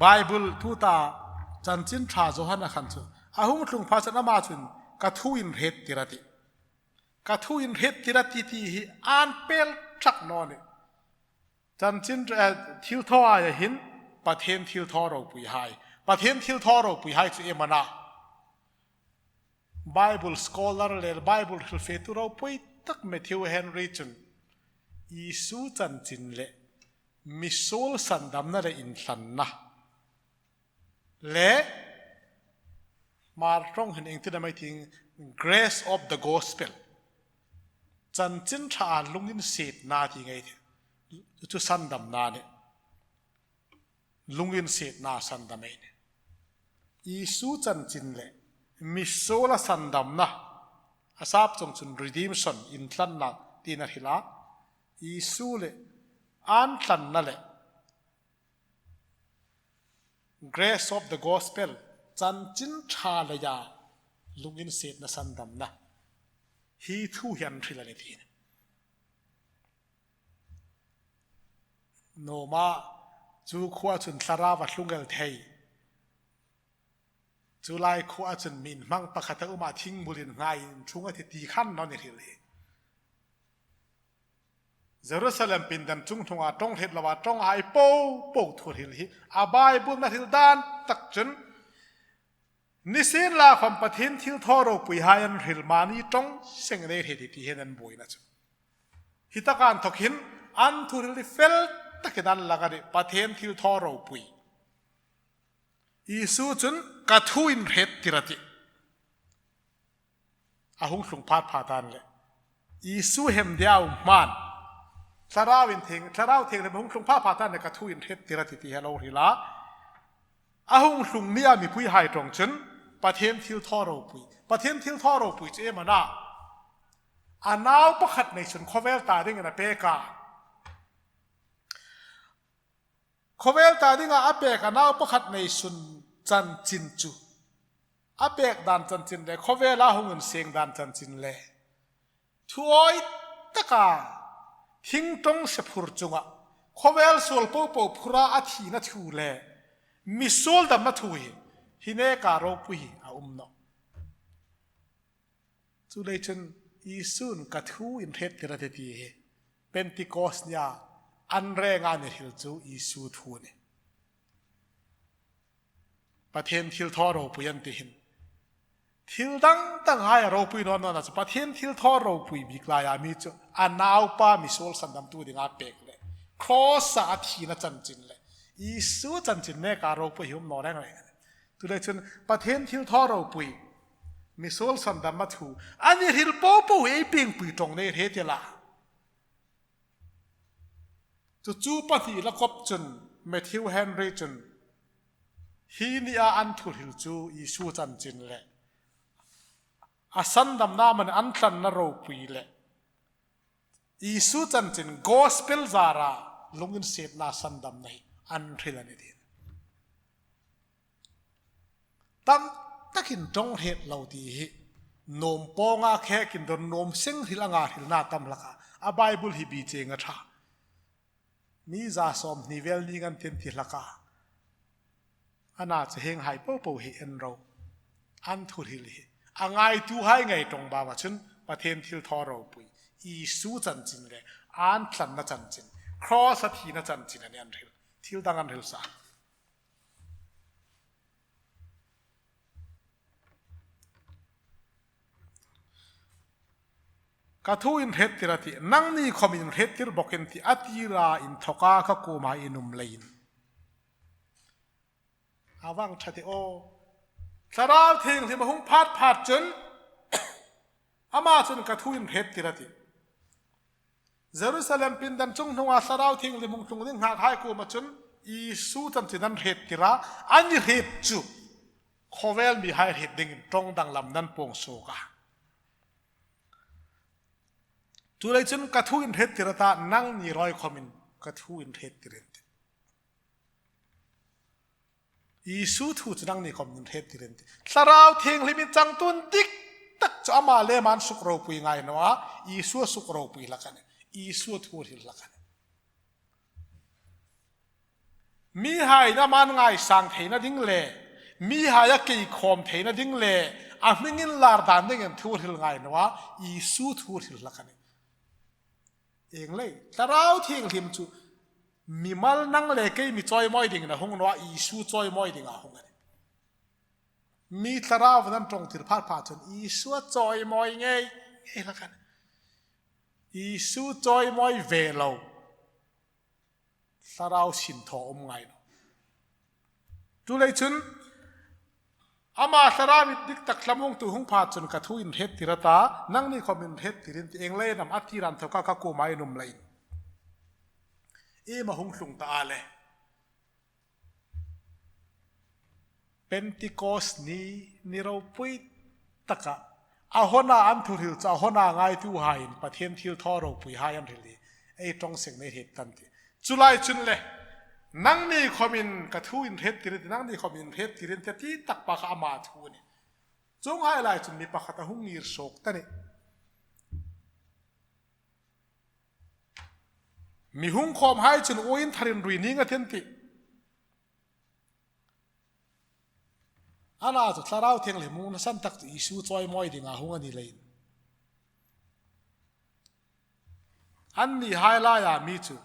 ไบเบิลทูตาจันจินทราโจฮันนัขันซูอาหุมตุงภาษาหน้ามาชุนกัทูอินเฮตติรติกัทูอินเฮตติรติที่อ่านเปลชักนอนจันจินทิลทออาหินประเทศทิลทอเราปุยหายประเทศทิลทอเราปุยหายจะเอมานาไบเบิลสกอลาร์เลไบเบิลฮิลเฟตุเราปุยตักเมทิวเฮนริจุนอีสูจันจินเลมิโซลสันดัมนาเรอินสันนะเล่มาตรงเห็นเองที่ได้ไม่ทิ้ง grace of the gospel จันจินชาลุงยินเศษนาที่ไงที่จุสันดำนาเนี่ยลุงยินเศษนาสันดำไม่เนี่ยอีสูจันจินเล่มิโซลสันดำนะอาซาบจงจุน redemption อินทันนาตีนาฮิลาอีสูเล่อันทันนั่นแหละGrace of the Gospel จันจินชาลยาลุงอินเศษนสันดำนะฮีทูเฮียนทริลานิทีโนมาจูขวาจุนสราวัดลุงเอลเทยจูไลขวาจุนมินมังปะขัตอุมาทิ้งบุรินไงช่วงอาทิตย์ตีขั้นนอนในทีเลยเยรูซาเล็มเป็นดันจุงทงอาตรงเห็ดละว่าตรงไอโป้ทั่วทีเลยอาบายบุญนาทิลดานตักจนนิสินลาความประเทศทิลทอร์ปุยหายันหิลมานีตรงเสงเดเหตุที่เห็นบ่อยนะจ๊ะฮิตการทกหินอันทุริลเฟลตักดันละกันประเทศทิลทอร์ปุยอีสูจุนกัทูอินเฮตติรติอาหุงสุงพาดพาตันเลยอีสูเฮมเดียวมันThlarauเทงเลยมุ่งลงผ้าผ่าตันในกระทุยเทติรติที่เฮโลฮิลาอาหุงลุงเนี่ยมีผู้หายตรงชนประเทศทิลทอร์ปุยประเทศทิลทอร์ปุยเจมานาอันเอาประคัดในชนโคเวลตาดิ้งนะเปกาโคเวลตาดิ้งอาเปกอันเอาประคัดในชนจันจินจูอาเปกดันจันจินเลยโคเวลาหุงเสียงดันจันจินเลยช่วยตะกาทิ้งตรงเสพูดจงอ่ะขวเวลส่วนปูพระอาทิตย์นัทูเล่มิโซลดำนัทูฮิเนการูปุยอาเนาะจุเลยจนอีสุนกัทูอินเทติระเดียเป็นติโกสเนียอันแรงงานหิลจูอีสุทูเนประเทศทิลทอรูปุยันติหินทิลตั้งหายรูปุยนอนนะจ๊ะประเทศทิลทอรูปุยบิกลายามีจูอันน่าวป้ามิโซลสันดำตัวดิ่งอาเปกเลยครอสอาทีน่ะจันจินเลยอีสูจันจินเนการูปุยหิมนอนได้ไงตัวเลยจนประเทศทิลทอรูปุยมิโซลสันดำมาทูอันนี้ทิลปูเอปิงปุยตรงในเฮติละจู่ปฏิละคบจนเมทิวเฮนรีจนฮีนีอาอันทุหิลจูอีสูจันจินเลยอาสันดำน้ามันอันตันนรูปุยเลยอีสูจันจิน gospel จาราลุงอินเสดนาสันดำในอันทริลานิดีตั้มตักินจงเหตุเหล่าดีนมปองอาแค่กินโดนนมเซ็งทิลงาทิลนาตั้มละกาอาไบเบิลฮิบีเจงะชามีจ่าสมนิเวลนี้กันเต็มทิลกาอันน่าจะเฮงหายปูเห็นเราอันทุริลีอังไงตูให้ไงตรงบ่าวชนประเทศทิลทอร์ปุยอีสูจันจินเลยอันทันนัจันจินครอสทีนัจันจินอันนี้อันทิลดังอันทิลสากระทูอินเฮติระตินั่งนี่คอมินเฮติรบอกเห็นที่อัติราอินทกาขกูมาอินุมเลนอาวังชัติโอสาราวทิ้งที่มาหุ่งพาดจนอามาจนกระทูอินเฮติระติเยรูซาเล็มเป็นดันจงทว่าสาราวทิ้งที่มุงจงนิ่งหากให้กูมาจนอีสูตันจินันเฮติระอันนี้เฮตจู khovel mi hai het ding trong dang lam nan pong so ka tu lai chun ka thu in het tirata nang ni roi khomin ka thu in het tirin isu thu chunang ni khomin het tirin Thlarau Thienghlim chang tun dik tak cha ma le man sukro pui ngai noa isu sukro pui lakane isu thu hil lakane mi hai na man ngai sang theina ding le mi hai a kei khom theina ding le a mingin lar dan ding en thu hil ngai noa isu thu hil lakane eng le Thlarau Thienghlim chu mi mal nang le kei mi choi moi ding na hung noa isu choi moi ding a hung ani mi Thlarau nan tong tir phat phat chun isu choi moi ngei ngei lakane isu choi moi ve lo Thlarau sin tho ngai no tu lei chun ama Thlarau mi dik tak lamung tu hung phat chun ka thu in het tirata nang ni khomin het tirin eng le nam atiran thoka ka ko mai num lai e ma hung hlung ta ale Pentecost ni ro pui taka a hona an thu hil cha hona ngai tu hain pathian thil tho ro pui hai am thili ei tong seng nei het tan ti chulai chun le nang ni khomin ka thu in het tirin nang ni khomin het tirin te ti tak pa ka ma thu ni chung hai lai chun mi pa khata hung ngir sok ta ni mi hung khom hai chun oin tharin rui ni nga then ti ana chu Thlarau Thienghlim mu na san tak isu choi moi dinga hung ani lein an ni hai la ya mi chu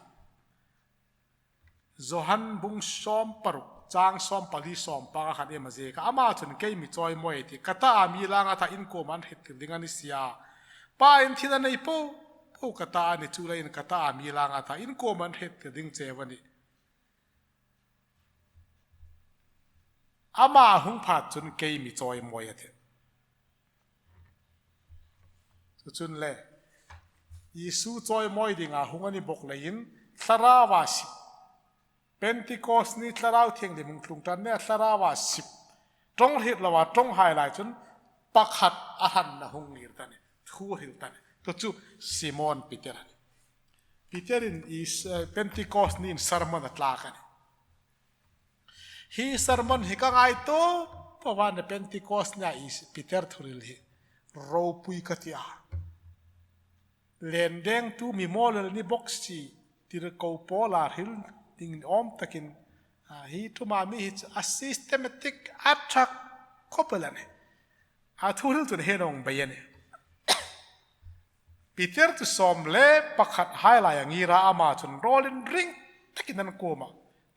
Zohan bung som paruk chang som pali som pa khan e maje ka ama chun ke mi choi moi ti kata ami langa tha in ko man het dinga ni sia pa in thina nei po po kata ani chula in kata ami langa tha in ko man het ding chewani ama hung phat chun ke mi choi moi athe chun le isu choi moi dinga hungani bok lein Thlarau si Pentecost ni Thlarau Thienghlim mung tlung tan ne Thlarau sip tong hit lawa tong hai lai chun pakhat ahan na hung ngir tan thu hil tan to chu Simon Peterin is Pentecost ni sermon atla kan hi sermon hi ka ngai to pawan Pentecost nya is Peter thuril hi ro pui katia len deng tu mi mol ni box chi tir ko polar hil ting om takin hi tu ma mi a systematic attack kopelane a thuril tu he nong bayane Peter tu som le pakhat hai la yang ira ama chun rolling ring takin nan ko ma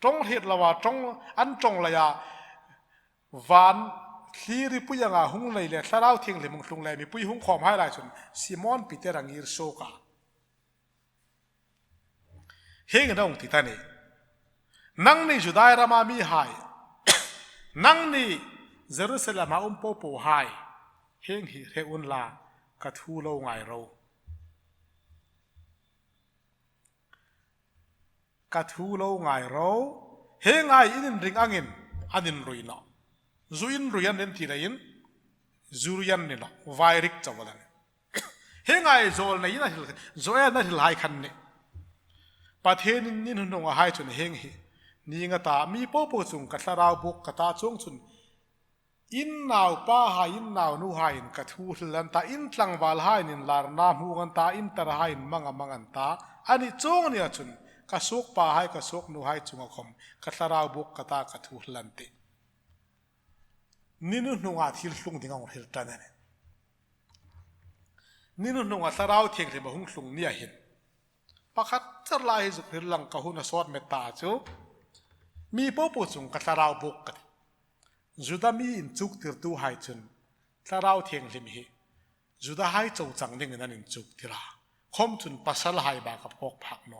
tong het lawa tong an tong la ya van thiri puyanga hung lei le Thlarau Thienghlim mung hlung le mi pui hung khom hai lai chun Simon Peter angir soka heng dong ti tani nang ni Judai rama mi hai nang ni Jerusalem a po hai heng hi he un la ka thu lo ngai ro ka thu lo ngai ro heng ai in ring angin anin ruina zuin ruyan den tirain zurian ni no vairik chawalan heng ai zol na ina hil zoya na hil hai khan ne pathen nin no nga hai chun heng hi ni nga ta mi po chung ka Thlarau buk ka ta chung chun in naw pa ha in naw nu ha in ka thu hlan ta in tlang wal ha in lar na hu ngan ta in tar ha in manga mangan ta ani chung ni chun ka sok pa hai ka sok nu hai chunga khom ka Thlarau buk ka ta ka thu hlan te ninu nu nga thil hlung dinga ngor hil tan ne ninu nu nga Thlarau Thienghlim ba hung hlung nia hin pakhat char lai zu hil lang ka hu na sot me ta chu mi po chung ka Thlarau buk ka Juda mi in chuk tir tu hai chun Thlarau Thienghlim hi Juda hai chau chang ding nan in chuk tira khom chun pasal hai ba ka phok phak no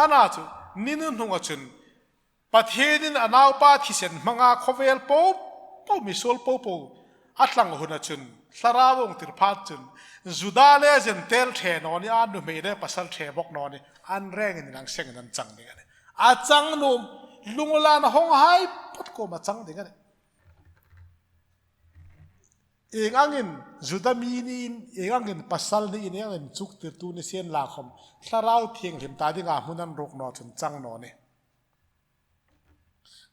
ana chu ninu hnunga chun pathenin anaw pa thisen hmanga khovel po mi sol po atlang huna chun Thlarau ong tir phat chun Juda le jen tel the no ni an nu me de pasal the bok no ni an reng in nang seng nan chang ni a chang no lungula na hong hai pot ko ma chang dinga engangin judamini engangin pasal ni engangin chuk tir tu ni sen la khom Thlarau Thienghlim ta dinga hunan rok no chun chang no ne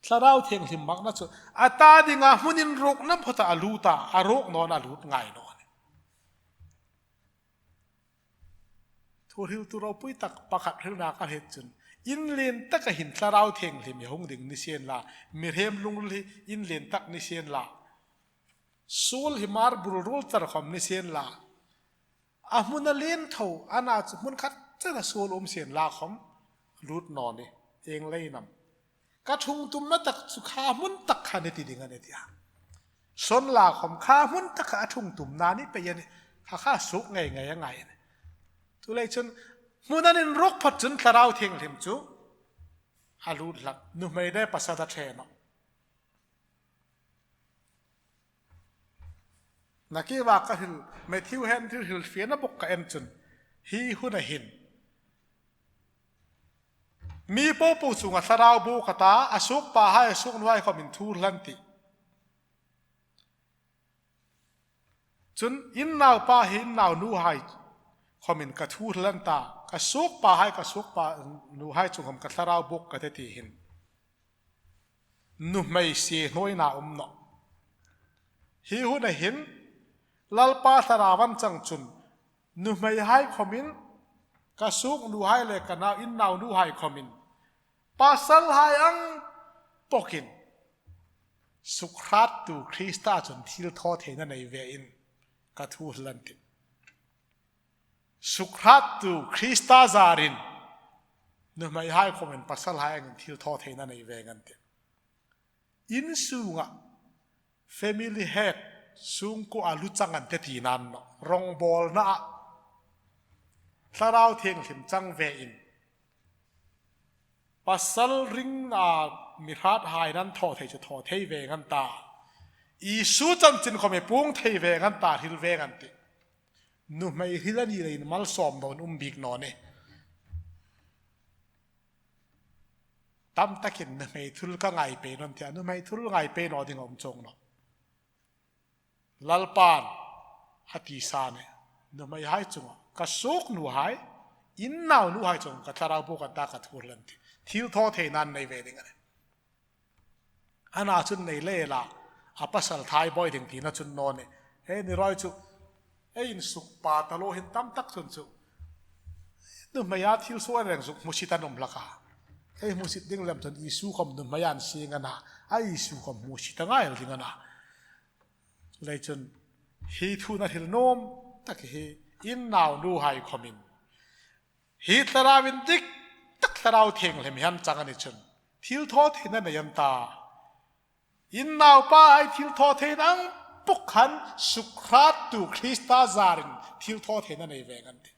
Thlarau Thienghlim mak na chu ata dinga hunin rok nam phota aluta arok no na lut ngai no thuril tu ro pui tak pakhat hrina ka het chun in len tak hin Thlarau Thienghlim hi hong ding ni sen la mirhem lungli in len tak ni sen la sol hi mar bul rul tar khom ni sen la a mun len tho ana chu mun khat chana sol sen la khom lut no ni eng leinam ka thung tum na tak chu kha mun tak khane ti ding ane tia son la khom kha mun tak a thung tum na ni pe yani kha suk ngai ngai ngai tu lei chun munanin rok phat chun Thlarau Thienghlim chu alut lak nu mai de pasada theno naki wa ka hil Matthew hen hil fiana bok ka en chun hi huna hin mi po pu chunga Thlarau bu kata asuk pa hai asuk nuai khomin thur lanti chun in naw pa hin naw nu hai khomin ka thu lan ta ka sok pa nu hai chung ham ka Thlarau bok ka te ti hin nu mai si noi na no hi hu na hin lalpa Tharawan chang chun nu mai hai khomin ka sok nu hai le ka na in naw nu hai khomin pasal hai ang pokin sukrat tu Krista chun thil tho theina nei ve in ka thu lan ti sukrat tu Krista zarin nu mai hai khomen pasal hai ang thil tho theina nei ve ngan te in sunga family head sung ko alu changan te ti nan no rong bol na Thlarau Thienghlim chang ve in pasal ring na mirat hai nan tho thei chu tho thei ve ngan ta I su chan chin khome pung thei ve ngan ta hil ve ngan te nu mai hilani rein malsawmna bik no ne tam takin nu mai thul ka ngai pe non tia nu mai thul ngai pe no ding om chong no lalpan hati sa ne nu mai hai chunga ka sok nu hai in naw nu hai chung ka Thlarau bu ka ta ka thur lan ti thil tho thei nan nei ve ding ane ana chun nei le la apasal thai boy ding ti na chun no ne he ni roi chu in suk pa talo hin tam tak chun chu nu maya thil so reng suk musita nom laka musit ding lam chun isu khom nu mayan singa na ai isu khom musita ngai ding na lai chun hi thu na thil nom tak hi in naw nu hai khomin hi Thlarawin dik tak Thlarau Thienghlim han chang ani chun thil tho theina na yan ta in naw pa ai thil tho theinang pukhan sukrat tu Krista zarin thil tho theina nei ve ngan ti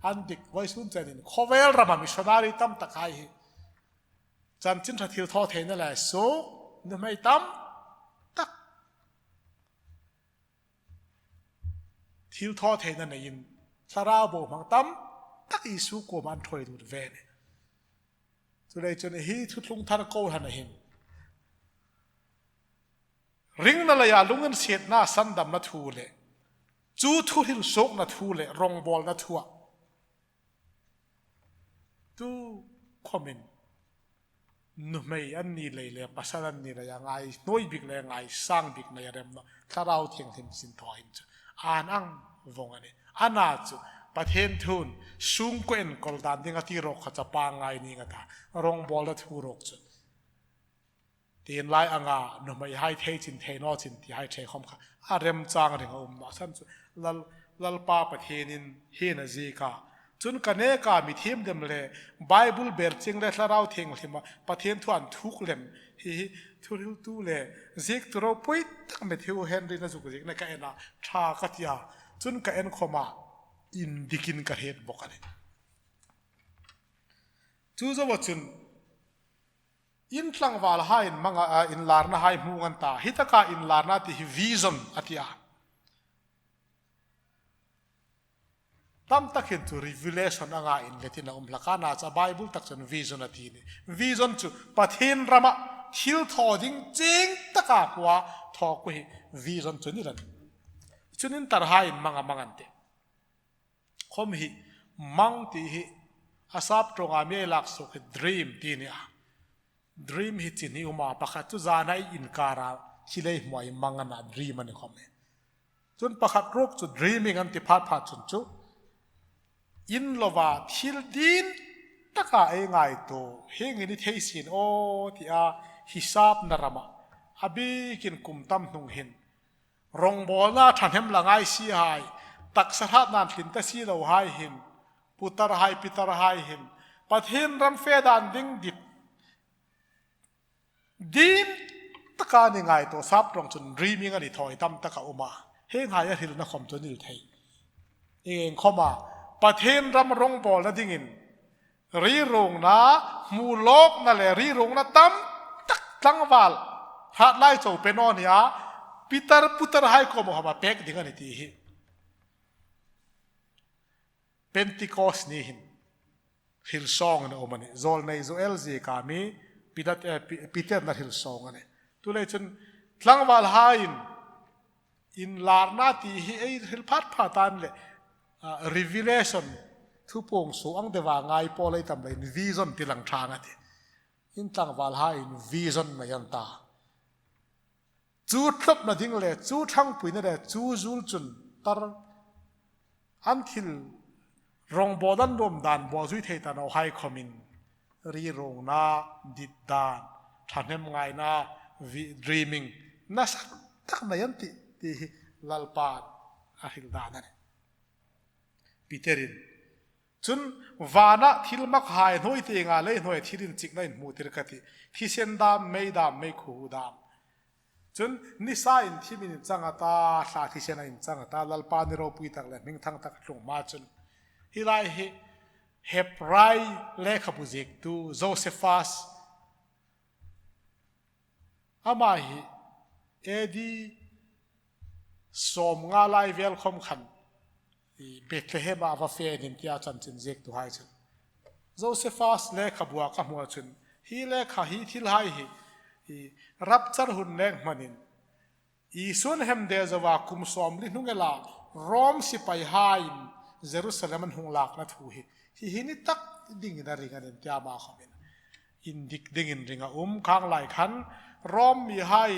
an dik vai sun chanin khovel rama missionary tam takai hi chan chin tha thil tho theina la so nu mai tam tak thil tho theina nei in Thlarau bo mang tam tak isu ko man thoi du ve ne chu dei chun hi thutlung thar ko han hin ring na la ya lungan set na sandam na thu le chu thu hil sok na thu le rong bol na thua tu khomin nu mai an ni le le pasalan ni la ya ngai noi bik le ngai sang bik na ya rem no Thlarau Thienghlim sin tho hin chu an ang vong ani ana chu pathen thun sung ko en kol dan ding ati ro kha pa ngai ni nga ta rong bol na thu rok chu tin lai anga no mai hai thei chin thei no chin ti hai thei khom kha a rem chang ring om ma san chu lal pa pathenin he na ji ka chun kane ka mi thim dem le bible ber ching le Thlarau Thienghlim pathen thuan thuk lem hi thuril tu le zik tro pui tak me thiu henry na zuk zik na ka ena tha ka tia chun ka en khoma in dikin ka het bokane chu zo wa chun in tlangwal ha in manga in larna hai mungan ta hitaka in larna ti vision atia tam takin to revelation anga in letina laka na cha bible tak chan vision ati ni vision chu pathin rama ทิลทอดิ้งจิงตะกากว่าทอกุยวิจนจุนี่ลันจุนินตาหายมังเตคมหิมังตีหิอาศัพตรงอามีลักสุขดรีมตีเนี่ยดรีมหิจินี่อุมาปะขัดจุจานายอินการาชิเลย์มวยมังนาดรีมันคมจนปะขัดรูปจุดรีมิงันติพัดจุนจุอินโลวาทิลดินตะกาเองไงตัวเฮงอินิเทสินโอที่อาฮิซาบนารามะอบีกินกุมตั้มนุงหินรองบอลน่าทันเห็มละไงสีหายตักสถานันตินตะสีเราหายหินปุตระหายปิตระหายหินปัทหินรำเฟดานดิ้งดิบดินตะกาเองไงตัวซับตรงจนรีมิงันอิถอยตั้มตะกาอุมาเฮงหายหิลนักขมจนนิลไทยเองเข้ามาประเทศรำรงบอลนั่นดิ่งรีรงนะมูลกนั่นแหละรีรงนะตั้มตักตั้งวาลถ้าไล่โจเป็นนอนเนี่ยปิตรปุตรให้ก็บอกว่าเป็กดิ่งนี่ทีPentecostนี่ฮิลซองนะโอมันโซลในโซเอลซีกามีปิเตอร์นั่นฮิลซองนะตัวเลยจนตั้งวาลหายอินลาร์นาทีไอฮิลพัดผ่าตันเลยrevelation ทุกปวงสูงเดว่าไงพอเลยทำเลยวิชั่นที่หลังทางอ่ะที่อินตั้งวาลหายวิชั่นมายันตาจูดทับนั่นดิ่งเลยจูดทั้งปุ่นนั่นเลยจูจูจุนตาอันที่รองบอดันรวมดานบอจุยเทตันเอาให้คอมินรีรองนาดิดดานทันเห็นไงนะ dreaming น่าสักตักมายันที่ลัลปาดอาฮิลดานั่นปีเตอรินจนวานะทิลมักหายหน่วยเตียงอะไรหน่วยทิลินจิกนั่นมูติรกติที่เส้นดามไม่คูดามจนนิสัยที่มีจังตาสาธิเชนัยจังตาลัลปานิโรปุยตักเลยมิงทั้งตักลงมาจนฮิไลเฮปไรเลขบุจิกตูโจเซฟัสอามาฮิเอดีสมงาไลเวลคอมขันเบธเลเฮมอาฟาเฟนินที่อาจารย์จินเจกตัวให้จนโจเซฟัสเลขบัวกับหัวจนฮิเลขฮิทิลให้รับจารหุ่นเล็กมันินอีส่วนเฮมเดจว่าคุมสอมลินุงเอลารอมสิไปหายเยรูซาเล็มหุงลักนัทหูฮินิตักดิ่งนาริงันที่อามาขมินอินดิกดิ่งริงข้างไหลขันรอมมีหาย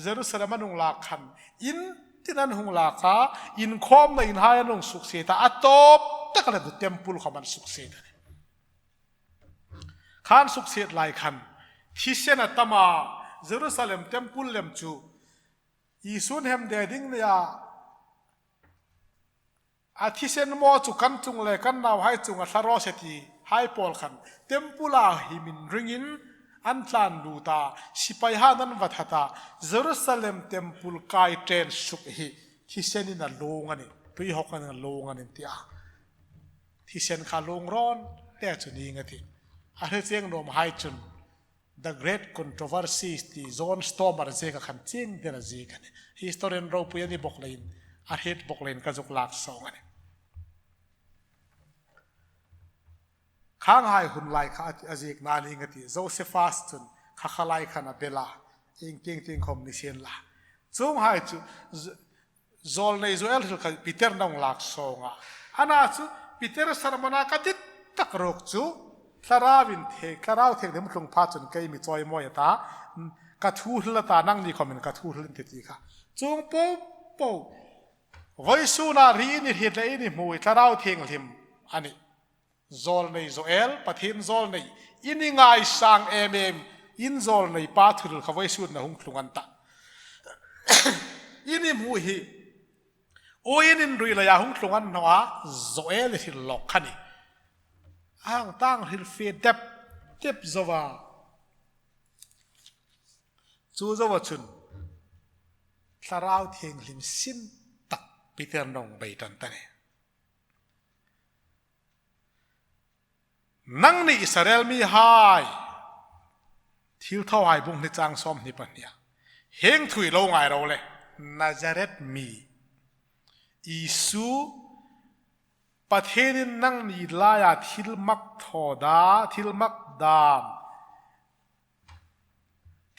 เยรูซาเล็มหุงลักขันอินที่นั่นหุงลักอินคอมในอินหายนุ่งสุขเสตอัตโตตักเลยดูเต็มพุลขมันสุขเสตขันสุขเสตไหลขันที่เซนตมาเยรูซาเล็มเต็มพุลเลมจูอีส่วนเฮมเดดิ่งเนี่ยอาทิเซนโมจุกันจุงเลยกันนาวให้จุงอัลรอเสตีให้ปอลขันเต็มปุลาหิมินริงินอันทันดูตาสิไปหานันวัฒตาเยรูซาเล็มเต็มปุลกายเทรนสุกฮิที่เซนินัลโลงันนี่ตุยหอกกันนัลโลงันนี่ที่อาที่เซนขาลงร้อนแต่จุนี้งที่อาเฮเซงโนมให้จุน the great controversy ที่โซนสตอมอะไรเซกขันจิงเดนเซกันนี่ historian เราพูดยันนี่บอกเลยอาเฮตบอกเลยกันจุกลักสองนี่ข้างหายหุ่นไล่ข้าอาจิกนาลิงที่โจเซฟัสจุนข้าขลายขนาเบลาอิงติงคอมนิเชียนละจงหายจุโจลในโจเอลคือปีเตอร์น้องลักสองอันนั้นจุปีเตอร์สารมนาคัดิตตักรกจุคลาราวินเทคลาราเทคเดมคงพาจุนเกยมีจอยมวยตากัดหูหละตานั่งนี่คอมเมนกัดหูหลินเทีค่ะจงปูไว้สู้นารีนี่เห็นเลยนี่มวยคลาราเทงลิมอันนี้โจลในโจเอลปะทินโจลในอินง่ายสังอินโจลในปาทุลเขาไว้สู้นะหงคลุงันตาอินิมวยโอ้ยนินรุยละยาหงคลุงันนัวโจเอลที่หลอกขันนี่อ่างตั้งฮิลฟีเด็บจวาจูจวาชุนทาราวเทียงลิมสินตักปีเตอร์นองใบตันตันเนี่ยนั่งในอิสราเอลมีหายทิลเท่าหายบุ้งในจางซ้อมนี่ปะเนี่ยเฮงถุยโลงไงเราเลยนาซาเรตมีอิสุประเทศนั่งนี่ลายทิลมักทอดาทิลมักดาม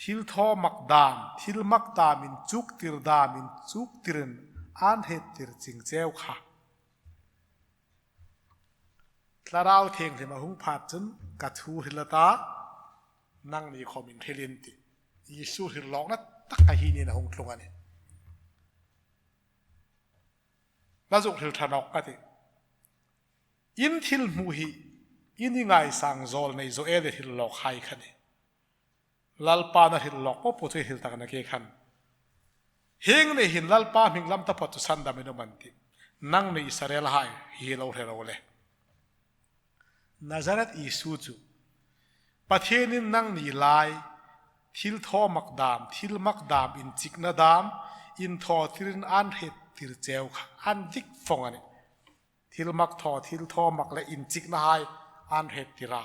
ทิลทอมักดามทิลมักดามินจุกติรดามินจุกติรินอันเหตุติรจิงเจ้าค่ะThlarau Thienghlim a hung phat chun ka thu hilata nang ni khomin thelin ti Yesu hil lok na tak ka hi ni na hung thlung ani la zuk hil thanok ka ti in thil mu hi ini ngai sang zol nei zo ele hil lok hai khani lalpa na hil lok po pu hil tak na ke khan heng nei hin lalpa ming lam ta phat san da meno man ti nang nei Israel hai hi lo he lo le Nazareth Yesu chu pathenin nang ni lai thil tho makdam thil makdam in chikna dam in tho thirin an het tir cheu an dik phong ani thil mak tho mak la in chikna hai an het tira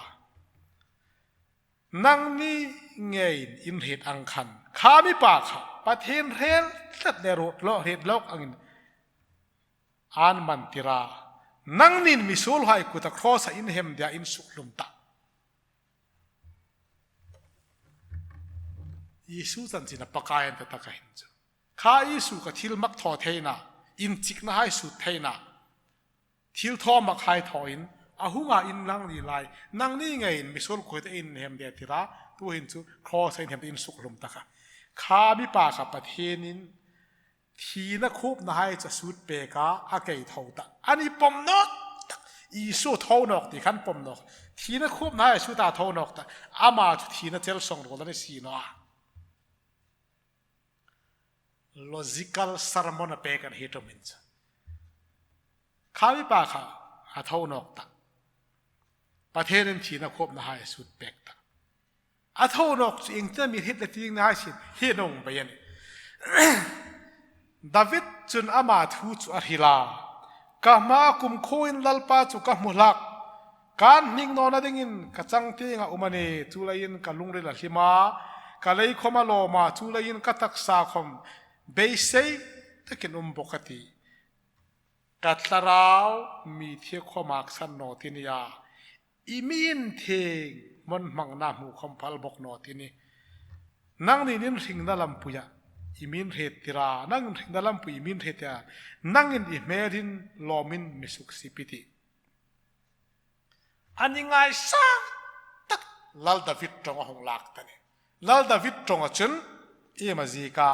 nang ni ngein in het ang khan khami pa kha pathen rel tat le ro lo het lok angin an man tira nang nin misul hai kuta cross in hem dia in suklum ta Yesu chan china pakayan ta ka hin chu kha Yesu ka thil mak tho theina in chikna hai su theina thil tho mak hai tho in ahunga in nang ni lai nang ni ngai in misul khoita in hem dia tira tu hin chu cross in hem in suklum ta kha mi pa ka patheninทีนักคูบนายจะสุดเปกาอาเกยเท่าตาอันนี้ปมนกอีสู้เท่านกที่ขันปมนกทีนักคูบนายสุดตาเท่านกตาอามาทีนักเจลส่งโรลนี่สีน้า logical sermon เปกันเฮตุมินส์ข้าวิปากข้าอาเท่านกตาประเทศนั้นทีนักคูบนายสุดเปกตาอาเท่านกอิงจะมีเหตุที่นายสิเฮนงไปยันDavid chun ama thu chu arhila ka ma kum khoin lalpa chu ka mulak kan ning no na dingin ka changti nga umani chulain ka lungri la hima ka lei khoma lo ma chulain ka taksa khom beisei takin bokati ka Thlarau mi the khomak san no tinia imin theng mon mangna mu khom phal bok no tini nang ni nin hring na lampuya imin retira nang dalam pu imin retira nangin imerin lomin misuk sipiti aningai sang tak lal David tong hong lak tani lal David tong chun e mazika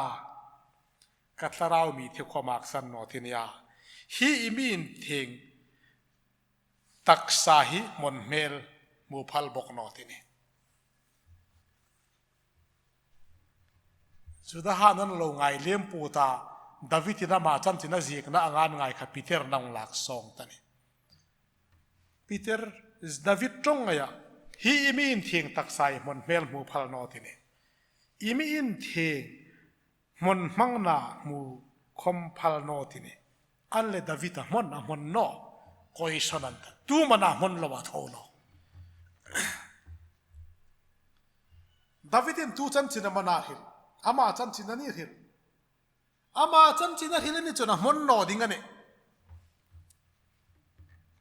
ka Thlarau mi the khomak san no tinia hi imin theng taksa hi mon mel mu phal bok no tini sudah hanan lo ngai lem puta David ina ma chan china zik na angan ngai kha Peter nang lak song tani Peter is David tong ya hi imin thing taksai mon mel mu phal no tini imin thing mon mangna mu khom phal no tini anle David a mon no koi sonan tu mana mon lo wa tho no David in tu chan china mana hil ama chan china ni hil ama chan china hil ni chona mon no dinga ne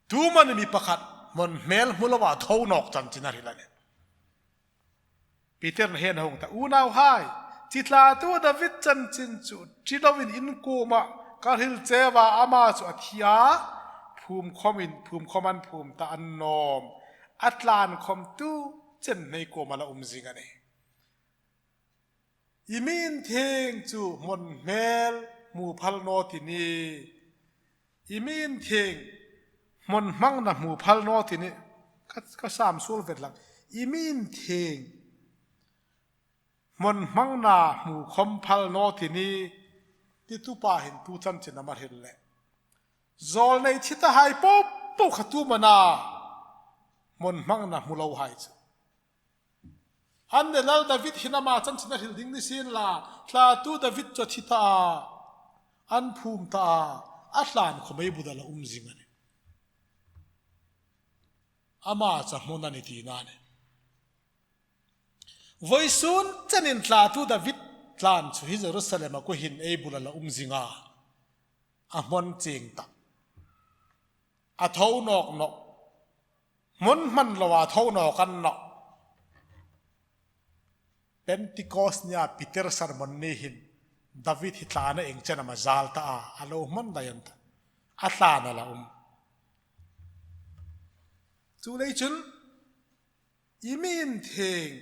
tu man mi pakhat mon mel mulawa tho nok chan china hil ne Peter hen hong ta unaw hai chitla tu David chan chin chu chidowin in ko ma ka hil chewa ama chu athia phum khoman phum ta annom atlan khom tu chen nei ko mala zinga ne imin theng chu mon mel mu phal no tini imin theng mon mang na mu phal no tini ka sam sul vet lang imin theng mon mang na mu khom phal no tini ti tu pa hin tu chan chin amar hil le zol nei thita hai po khatu mana mon mang na mu lo hai chu an de lal David hinama chan china hil ding ni sin la tla tu David cho thita an phum ta atlan khomei budala zingani ama cha monani ti na ne voisun chanin tla tu David tlan chu hi Jerusalem ko hin ei bulala zinga a mon ching ta a thau nok no mon man lawa thau no kan no Pentecost nia Peter sermon ni hin David hitlana eng chana ma zalta a alo man dayanta atlana la chu lei chun imin theng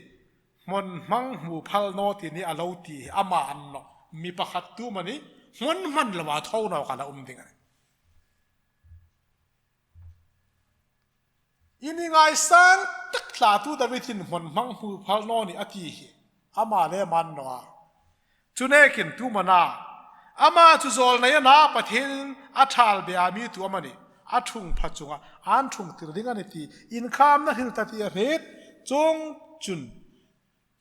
mon mang mu phal no ti ni alo ti ama an no mi pakhat tu mani mon man lawa thau no kala dinga ini ngai sang tak thla tu David hin mon mang mu phal no ni ati hi ama le man no chunekin tu mana ama chu zol na na pathin athal be ami tu amani athung phachunga an thung tir dinga ni ti in kham na hil ta ti ret chong chun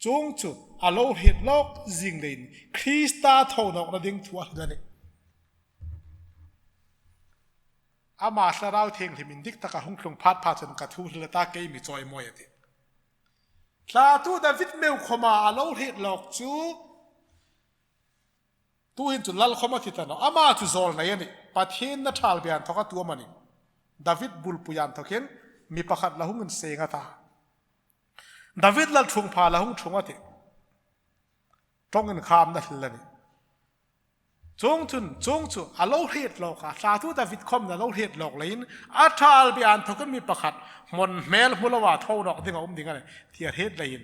chong chu alo het lok jing lein Krista thonok na ding thua dani ama Thlarau Thienghlim in dik taka hung thlung phat phat chun ka thu hlata ke mi choi moi ati thla tu David meu khoma alo het lok chu tu hin chu lal khoma thi tano ama chu zol na yani pathin na thal bian thoka tu mani David bul puyan thoken mi pakhat lahung in senga ta David lal thung pha lahung thunga ti tong in kham na hlani chong chu alo het loka sa tu David khom na lo het lok lein a thal bian thoken mi pakhat mon mel hulawa thonok dinga dinga ne thia het lein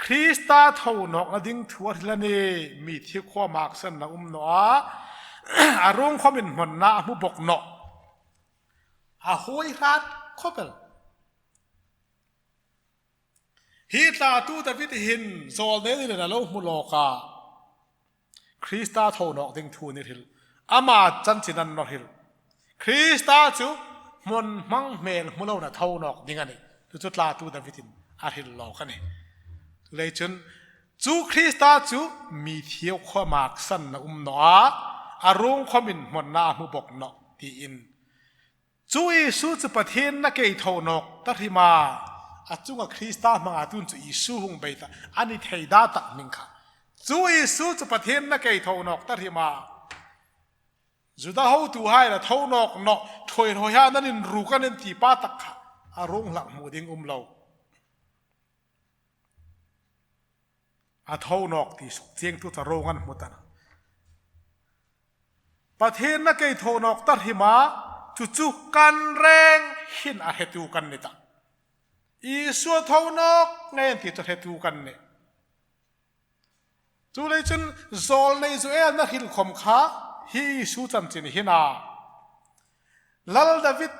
Krista thonok na ding thuat hlani mi thi khwa mak san na no a arung khomin mon na mu bok no a hoi rat khopel hi tla tu David hin zol ne ni na lo mu loka Krista thonok ding thu ni hil ama chan chinan no hil Krista chu mon mang mel mu lo na thonok ding ani tu chu tla tu David hin a hil lo khani lei chun chu Krista chu mi thieu khwa mak san na no a arung khomin mon na mu bok no ti in chu Isu chu pathin na ke thonok ta rima achunga Krista manga tun chu Isu hung beita ani thei da ta mingkha chu Isu chu pathin na ke thonok ta rima juda ho tu hai la thonok no thoi hoi ha nanin ru kanin ti pa tak kha arung lak mu ding lo a thonok ti suk chieng tu ta rongan mutana pathin na ke thonok ta rima chu kan reng hin a hetu kan ni ta Isu thonok ngen ti to hetu kan ne chu lei chun zol nei zu e na hil khom kha hi su cham chin hina lal David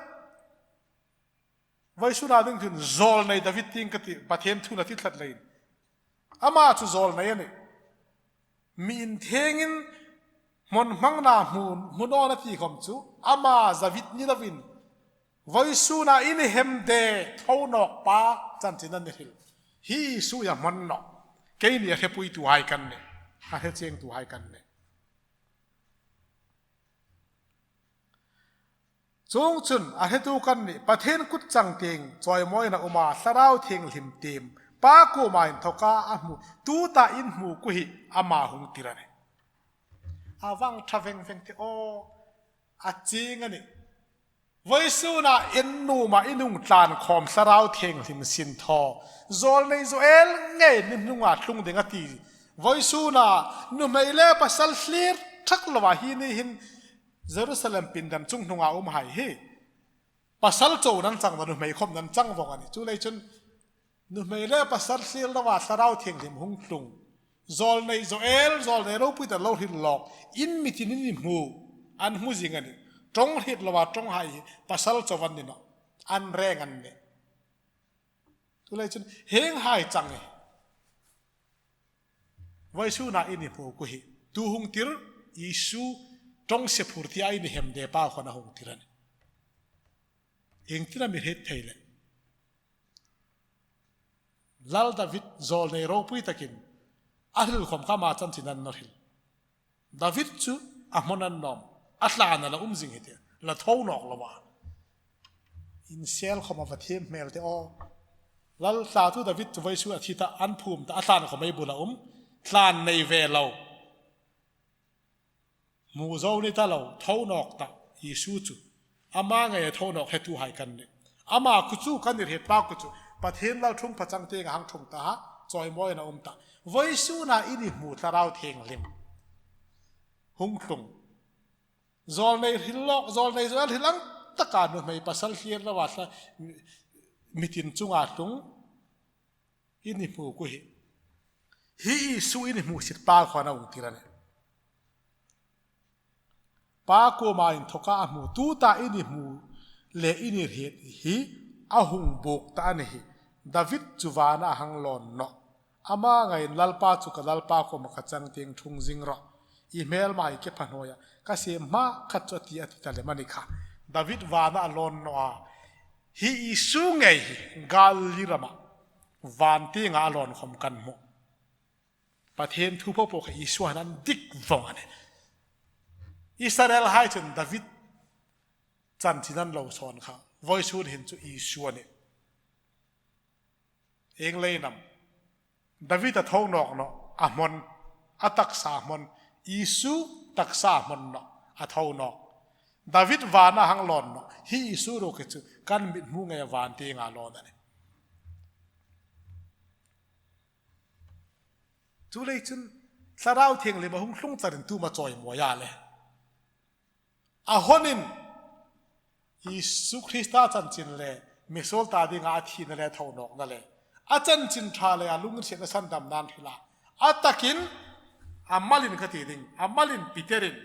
vai su na ding thun zol nei David ting ka ti pathen thu na ti thlat lein ama chu zol nei ani min thengin mon mangna mun no na ti khom chu ama David ni David vai su na in hem de thonok pa chan chin an hil hi su ya man no ke ni he pui tu hai kan ne a he cheng tu hai kan ne chong chun a he tu kan ni pathen kut chang teng choi moi na uma Thlarau Thienghlim tem pa ko main thoka a mu tu ta in mu ku hi ama hung tirane awang thaveng veng te o a ching ani voi su na in nu ma inung tlan khom Thlarau Thienghlim sin tho zol nei zoel nge nim nunga tlung denga ti voi su na nu meile pasal hlir thak lawa hi ni hin Jerusalem pindan chung nunga hai hi pasal chou nan chang nu mei khom nan chang wong ani chu lei chun nu meile pasal hlir lawa Thlarau Thienghlim hung tlung zol nei ro pui ta lo hin lok in mitin ni mu an mu jingani trong hit lawa trong hai pasal chowan ni no an reng an ne tu lai chun heng hai chang e vai su na ini po ku hi tu hung tir Isu trong se phurti ai ni hem de pa khona hung tiran eng tira mi het theile lal David zol nei ro pui takin ahil khom kha ma chan chinan no hil David chu ahmonan nom atlana la jing hete la thonok lawa in sel khoma va them mel te o lal sa tu David tu vai su athita an phum ta atlan khomai bula tlan nei ve lo mu zo ni ta lo thonok ta Isu chu ama ngai thonok he tu hai kan ne ama ku chu kan ni he pa ku chu pathen lal thung phachang te hang thung ta จอยมอยนะตาไว้สู้นะอินิมูทาราวเทงลิมหงตุงจอลในหิลอกจอลในจอลหิลังตะการไม่ปัสสาวะเฮียระวัดมิตินจุงอาตุงอินิมูกุฮิสู้อินิมูสิตปาขวานะติรันปาโกมาอินทก้ามูตูตาอินิมูเลอินิเรตฮิอาหุงบุกตาเนฮิดาวิดจูวานะหังลอนเนาะอามาไงลัลปาจุกลัลปาโคมาขจังเตียงทุงจิงรออีเมลมาอีกพนอยก็เสียมาขจติอธิตาเลมันิค่ะดาวิดวานะลอนเนาะฮิอิสุงไงกาลิรามาวันที่งาลอนคมกันมุประเทศทุพพกอิสุฮันดิกวังเนี่ยอิสราเอลให้จนดาวิดจันทินันเราสอนเขาไว้ชูเห็นจุอิสุเนี่ยเองเลยนำดาวิดท้องนอกเนาะอามอนอัตักษามอนอิสุตักษามอนเนาะอัท้องนอกดาวิดวานะหังลอนเนาะฮิอิสุโรกิจุกันมิดมุงไงวานที่งาลอนเนี่ยจุเลยจุนสาราวเทียงเลยมาหุ่งลุ่งจันทูมาจอยมัวยาเลยอาฮอนินอิสุคริสต์จันจินเลยมิโซลตาดิงาทีนั่นแหละท้องนอกนั่นแหละอาจารย์จินทราเลยลุงเสียนสันดำนานทีละอาตะกินอามาลินขตีดิงอามาลินปีเตอริน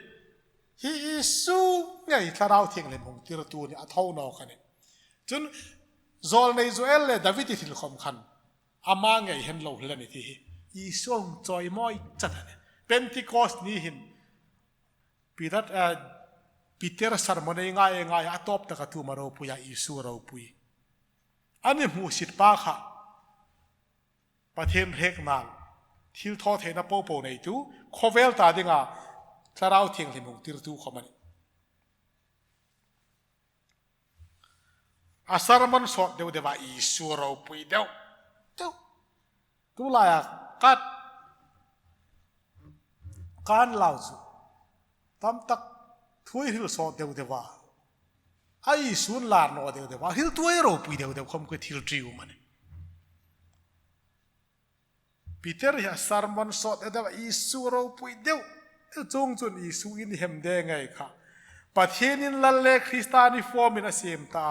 ฮิอิสุไงทาราวเทียงเลยมงติรตูนี่อาท้องนอกกันเนี่ยจนโซลในโซเอลเลยดาวิดที่ถึงคำคันอามาไงเห็นเราเห็นนี่ที่อิสุงจอยมอยจัดเนี่ยเป็นที่คอสนี่หินปีเตอร์สารมันง่ายอาตบตะกัตูมาเราปุยอิสุเราปุยอันนี้หูสิทธิ์ป้าค่ะประเทศเฮกนัลทิลทอเทนโปโปในตู้โคเวลตาดิงาทาราวเทียงลิมุงติรตูขมันอาสารมันสดเดียวว่าอิสุเราปุยเดียวตุลายการเล่าจูตั้มตักทุยฮิลสดเดียวว่าไอ้สุนลาร์นอเดียวว่าฮิลตัวเราปุยเดียวคำก็ทิลทริวมันปีเตอร์ยาสารมันสดเดียวอิสุเราปุยเดียวจงจนอิสุอินเฮมเดงไงค่ะประเทศนินลัลเลคริสตานิฟอร์มินาเซียมตา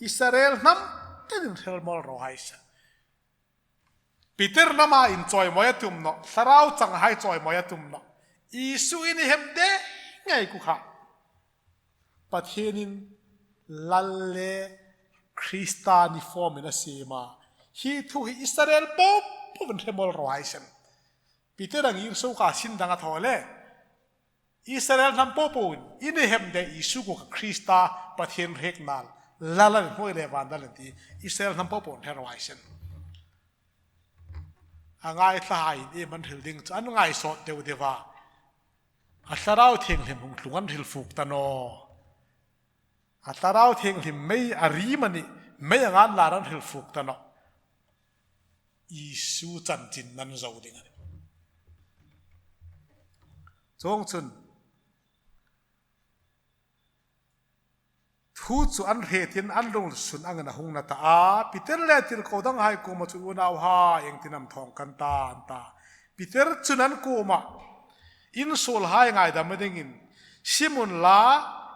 อิสราเอลน้ำที่นินเฮลมอลโรไฮส์ปีเตอร์น้ำมาอินจอยมอยตุ่มเนาะสราวจังไฮจอยมอยตุ่มเนาะอิสุอินเฮมเดงไงกูค่ะประเทศนินลัลเลคริสตานิฟอร์มินาเซียมาฮีทูฮิอิสราเอลป๊อปเป็นเฮมอลโรไฮส์ปีเตอร์ดังอิสุกาสินดังอัฐวเลอิสราเอลทำป๊อปอินเฮมเดอิสุกคริสตาประเทศเฮกนัลลาลันหัวเลวันดัลที่อิสราเอลทำป๊อปเฮโรไฮส์ง่ายสายนี่มันถึงดิ่งอันง่ายสดเดียวว่าอัตราเทียงหิมหลวงหิลฟุกตานออัตราเทียงหิมไม่อารีมันนี่ไม่อย่างนั้นลารันหิลฟุกตานออิสุจันจินนั่นจะอุดิงันจงจุนทูตสุอันเหตินอันลงสุนอังนะหงนาตาปีเตอร์เลติลโคดังให้กูมาจุนเอาฮายังตินนำทองกันตาอันตาปีเตอร์จุนันกูมาอินโซลให้ไงดำไม่ได้ยินซิมุนลา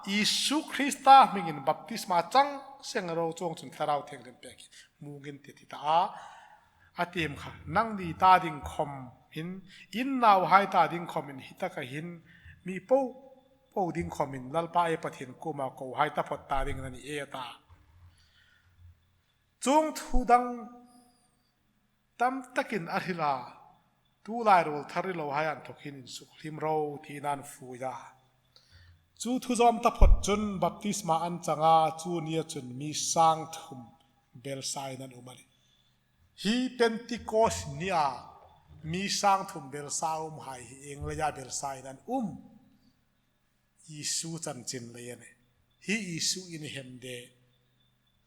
อิสุคริสตามิงินบัพติสมาจังเสียงเราจงจุนทาราวเทงเดินเปกมูกินติดตาอาเตียมค่ะนั่งดีตาดิ่งคมหินอินนาวให้ตาดิ่งคอมินฮิตากะหินมีปูดิ่งคอมินลัลปาเอปะเทียนกูมากูให้ตาพอตาดิ่งนั่นเอตาจงทูดังตั้มตะกินอาริลาตูไลโรลทาริโลให้อันทุกินสุขลิมโรที่นันฟูยาจูทูจอมตาพอจนบัพติสมาอันจังอาจูเนียจนมีสังทุมเบลไซนันอุมานีฮีเป็นติโกสเนียมีสังทุมเบลซาให้เองเลยาเบลไซนันอิสุจันจินเลยเนี่ยฮีอิสุอินเฮมเด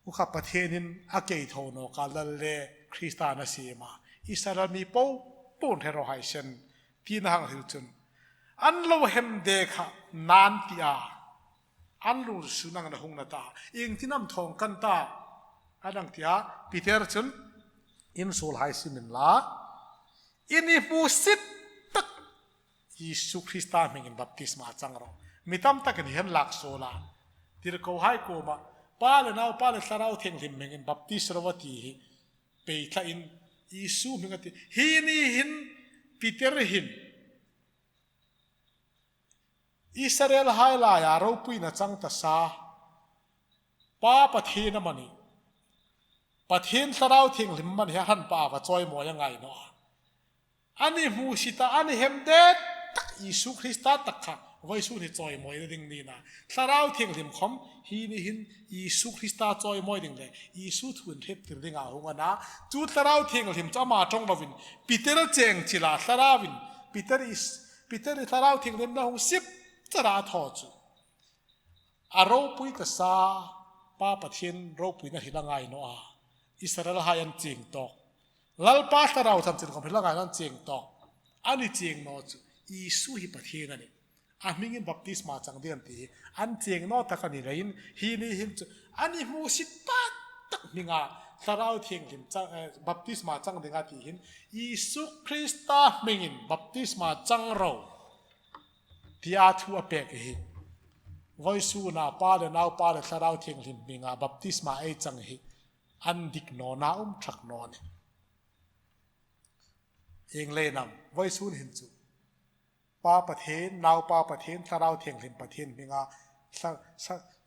อุคประเทศนินอาเกยโทโนกาลเลคริสตานาซีมาอิสราเอลมีปูนเทโรไฮเซนที่นังหิลจุนอันโลเฮมเดค่ะนานติอาอันลูสุนังนะหงนาตาเองที่นำทองกันตาอันนังที่อาปีเตอร์จุน in sul hai simin la ini musit tak Yesu Krista mengin baptisma changro mitam takin hen lak sola tir ko hai ko ma pa le nau pa le Thlarau Thienghlim mengin baptisma rawati hi pe tha in Yesu mengati hi ni hin Peter hin Israel hai la ya ro pui na chang ta sa pa pathina mani pathin Thlarau Thienghlim man he han pa wa choi mo ya ngai no ani mu sita ani hemde tak Yesu Krista takha voi su ni choi moi ding ni na Thlarau Thienghlim khom hi ni hin Yesu Krista choi moi ding le Yesu thun thep tir ding a hunga na chu Thlarau Thienghlim chama tong lovin Peter cheng chila Thlarawin Peter Thlarau Thienghlim na hu sip chara tho chu aro pui ka sa pa pathin ro pui na hilangai no a Israel hayan ching to lalpa Thlarau tham chin khom hilangai nan ching to ani ching no chu Yesu hi pathin ani a mingin baptisma chang dian ti an ching no ta kani rein hi ni hin chu ani mu sit pa tak ninga Thlarau Thienghlim chang baptisma chang dinga ti hin Yesu Krista mingin baptisma chang ro tia thu a pek hi voi su na pa le nau pa le Thlarau Thienghlim minga baptisma ei chang hi an dik no na thak no ne eng le nam voi su hin chu pa pathen nau pa pathen Thlarau Thienghlim pathen minga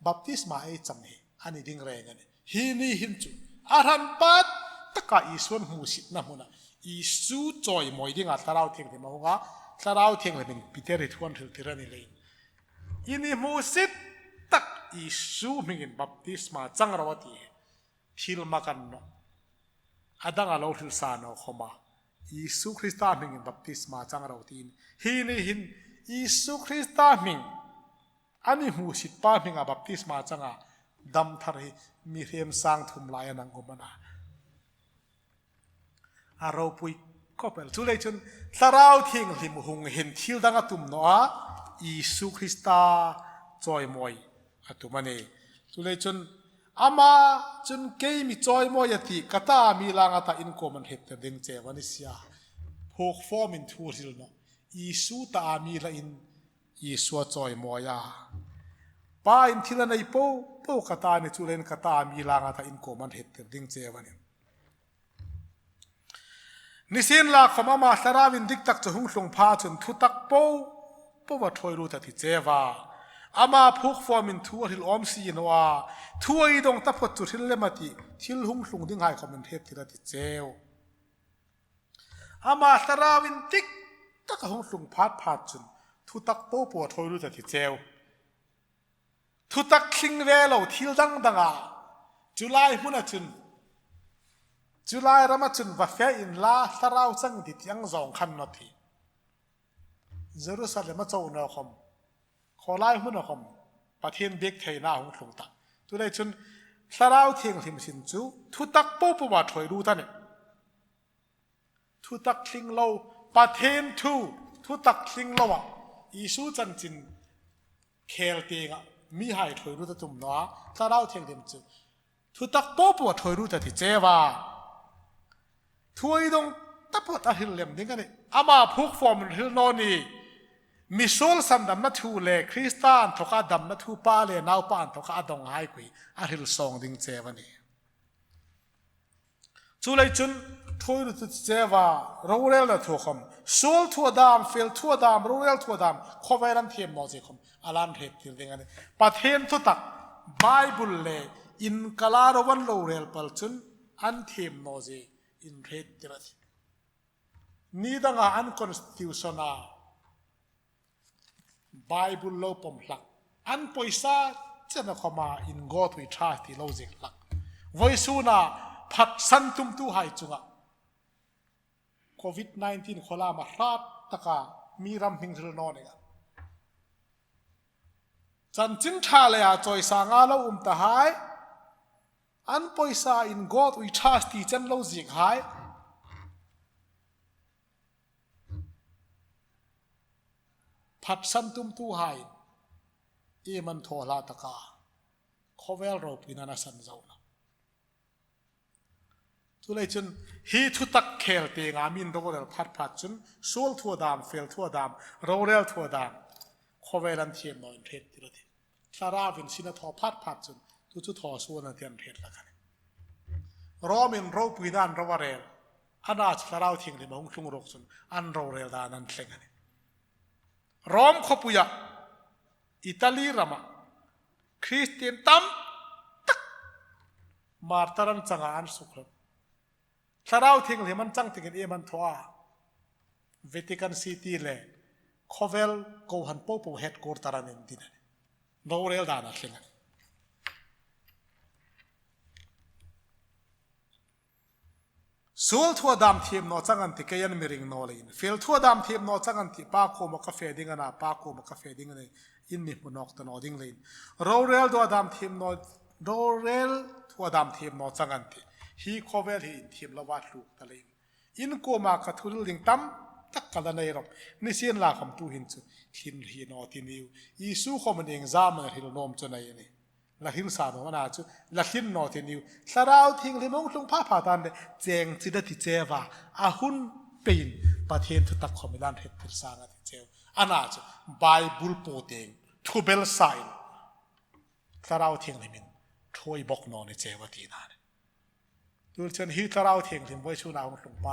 baptisma ei chang hi ani ding re ngani hi ni hin chu aran pat taka Isuan hu sit na huna Isu choi moi dinga Thlarau Thienghlim ma hunga Thlarau Thienghlim Peter ri thuan thil tirani le ini mu sit tak Isu mingin baptisma chang rawati thil makan no adanga lo thil sa no khoma Yesu Krista mingin baptisma chang rawtin hi ni hin Yesu Krista ming ani mu sit pa minga baptisma changa dam thar hi mi hem sang thum lai anang omana aro pui kopel chu le chun Thlarau Thienghlim hung hin thil danga tum no a Yesu Krista choi moi atumani chu le chun ama chun ke mi choi moi ati kata mi langa ta in common het te ding che wani sia phok form in thu hil no Yesu ta mi la in Yesu choi moi ya pa in thila nei po kata ni chu len kata mi langa ta in common het te ding che wani nisin la khoma ma Thlarawin dik tak chu hung hlung pha chun thu tak po wa thoi ru ta thi chewa ama phuk formin thu hil om si noa thuai dong ta phot chu thil lemati thil hung hlung ding hai khamen thep thira ti cheu ama Thlarawin dik tak hung hlung phat chun thu tak po thoi ru ta thi cheu thu tak thling ve lo thil danga July huna chun July rama chun va fe in la Thlarau chang ti tiang zong khan no thi Jerusalem chaw na khom kholai hun khom pathen bek theina hung thlung ta tu le chun Thlarau Thienghlim sin chu thu tak po wa thoi ru ta ne thu tak thling lo pathen thu tak thling lo wa Isu chan chin khel te nga mi hai thoi ru ta tum no Thlarau Thienghlim chu thu tak po wa thoi ru ta thi chewa thuai dong tapot a hil lem ding ani ama phuk form hil no ni misol sam dam na thu le Kristan thoka dam na thu pa le nau pa an thoka dong hai kui a hil song ding chewani chu lai chun thoi ru chu chewa rorel na thu khom sol thu dam fel thu dam rorel thu dam khoveran them mo je khom alan rep thil ding ani pathen thu tak Bible le in kalarowan rorel pal chun an them mo je Inhriettirin ni danga unconstitutional Bible lo pom hlak an poisa chana khoma in God we trust ti lo jek lak voisuna phat san tum tu hai chunga COVID-19 khola ma hrat taka miram hingthil no ne chan chin tha le a choi sa nga lo ta hai an poisa in God we trust ti chan lo jek hai phat san tum tu hai e man thola taka khovel ro pinana san zauna ทุเรศจนฮีทุตักเคลเตงามินโรเรลพัดจนโซลทัวดามเฟลทัวดามโรเรลทัวดามขเวลันเทียนนอยเทศติระดิทาราวินสินทอพัดจนทุทอส่วนเทียนเทศละกันรอมินโรปุยดานโรวเรลอันอาจทาราวทิ้งเลยมองชุงรกจนอันโรเรลดานันเทงนี่รอมขบุยะอิตาลีรามาคริสเตียนตั้มตักมาร์ตารันจังอันสุขรทาราวทิ้งเลยมันจังทิ้งเอมันทัวเวติกันซิตี้เลยคอเวลโกฮันโปโปเฮดโกร์ตารันดินโรเรลดานันเทงสูลทัวดามทีมนอจังอันติเกยันมิริงนอเลยฟิลทัวดามทีมนอจังอันติปาโคมกาเฟดิงนะปาโคมกาเฟดิงเลยอินมิมุนอกตนอดิงเลยโรเรลทัวดามทีมนอโรเรลทัวดามทีมนอจังอันติฮีโคเวลฮีทีมละวัดลูกตะเลยอินโกมาคัทุลลิงตัมตักกันในรอบนิเซียนลาคำตูหินจุหินฮีนอตินิวยิสุขมันเองจามันฮิลโนมจนในนี่ลักหินสามมันอาจุลักหินนอตินิวสาราวทิ้งเลยมองลงผ้าผ่าตันเดเจงจิดติเจวาอาหุนเป็นประเทศทุตักคอมิลันเฮตพิสางติเจวอันอาจุไบเบิลโปเตงทูเบลไซน์สาราวทิ้งเลยมินถอยบอกนอในเจวตีนานดูจนฮิตราวทิ้งเลยไว้ชูนาวลงไป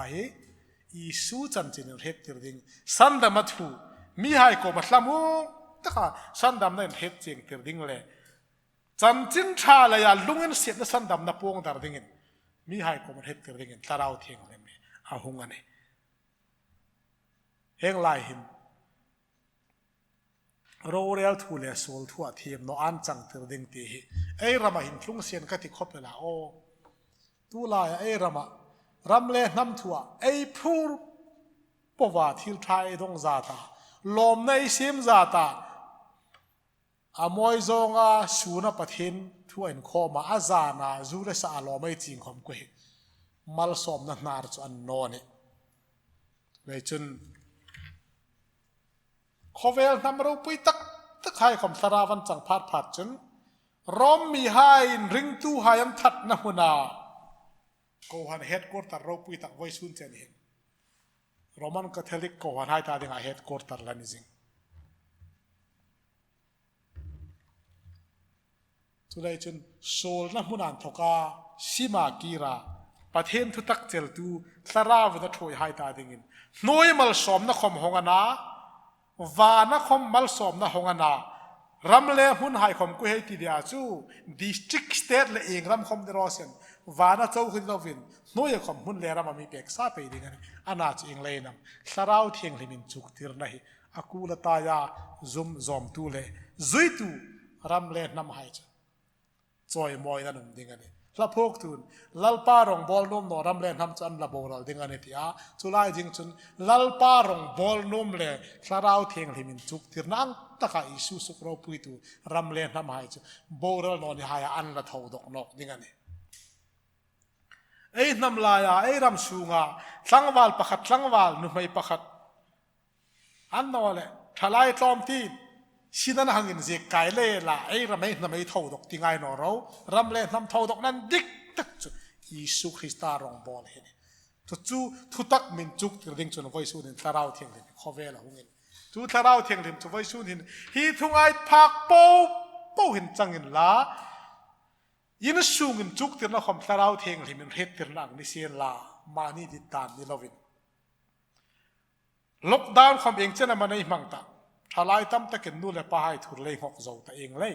อีสูจันจินเฮตติริงสันดามัทูมีให้กบมัลมูตะค่ะสันดามนั่นเฮตเจงติริงเลยจันจินชาเลยลุงเงินเสียนสันดำนับปวงดาร์ดิงินมีให้ก็มันเห็ดกระดิ่งตาราวเทียงเลยมีอาหงอันนี้เฮงไลหินโรเรลทูเลสโซลทัวเทียมโนอันจังกระดิ่งตีไอรามาหินลุงเสียนก็ติดคบเลยละโอตูลายไอรามเลน้ำทัวไอพูร์ปวาทิลทายดงซาตาลมในซิมซาตาอามวยจงอาสูนับทินทั่วอินโคมาอาจานาจูเลสอาลอไม่จริงคำกุยมัลสอมนักนาร์จอันโนนี่เลยจนขเวลนำรูปุยตักให้คำสราวันจังพัดจนร้อมมีให้ริงตู้ให้ยันทัดนะหัวนาโกหันเฮดกอร์ตัดรูปุยตักไว้สุนเจนเห็นโรมันคาทอลิกโกหันให้ตาดิงาเฮดกอร์ตัดละนิจิงสุดท้ายจนโซลนะมุนันทกาซิมากีราประเทศทุตักเจลตูสราวินาถอยให้ตาดิ่งน้อยมัลสอมนะคมหงนาวานะคมมัลสอมนะหงนารำเล่หุ่นให้คมกุยให้ติดยาจูดิสตริกสเตทเลเองรำคมเดรอเซนวานะเจ้าขึ้นเราวินน้อยคมหุ่นเลรามามีเปกซาไปดิ่งอันน่าจะเองเลยนำสราวเทียงลิมินจุกติรนะฮิอากูลตายาซอมตูเลจุยตูรำเล่นำให้จจอยมอยนั่นดิ่งอันนี้ละพกตุนลัลปารองบอลนมนอรำเล่นทำจันละโบราลดิ่งอันนี้ที่จุลายจิงจุนลัลปารองบอลนมเล่สราวเทียงลิมินจุกติรนังตะกาอิสุสุกรปุยตูรำเล่นทำให้จโบราลนอนี่หายอันละเท่าดอกนกดิ่งอันนี้ไอ้น้ำลายไอ้รำสูงสังวาลประคัดสังวาลนุ่มไม่ประคัดอันนอเลยทลายตอมตีสินันหังอินเจกไกเล่ละไอ้รำไม่น้ำไม่เท่าดอกที่ไงนอเรารำเล่นน้ำเท่าดอกนั้นดิกตักจุยิสุคริสต์รองบอลเห็นทุตักมินจุกถึงดิ่งจนไว้สู้นินทาราวเทียงลิมข้อเวลาหงอินทุทาราวเทียงลิมจะไว้สู้นินฮีทุงไอพักโปหินจังอินละยินสูงอินจุกถึงนักคอมทาราวเทียงลิมเฮ็ดถึงนักนิเซียนละมานี่ดิตานนี่เราวินล็อกดาวน์คอมเองเช่นมันในมังตาทลายตั้มตะเกินนู่นเลยป้าให้ทุเรศหกเจ้าแต่เองเลย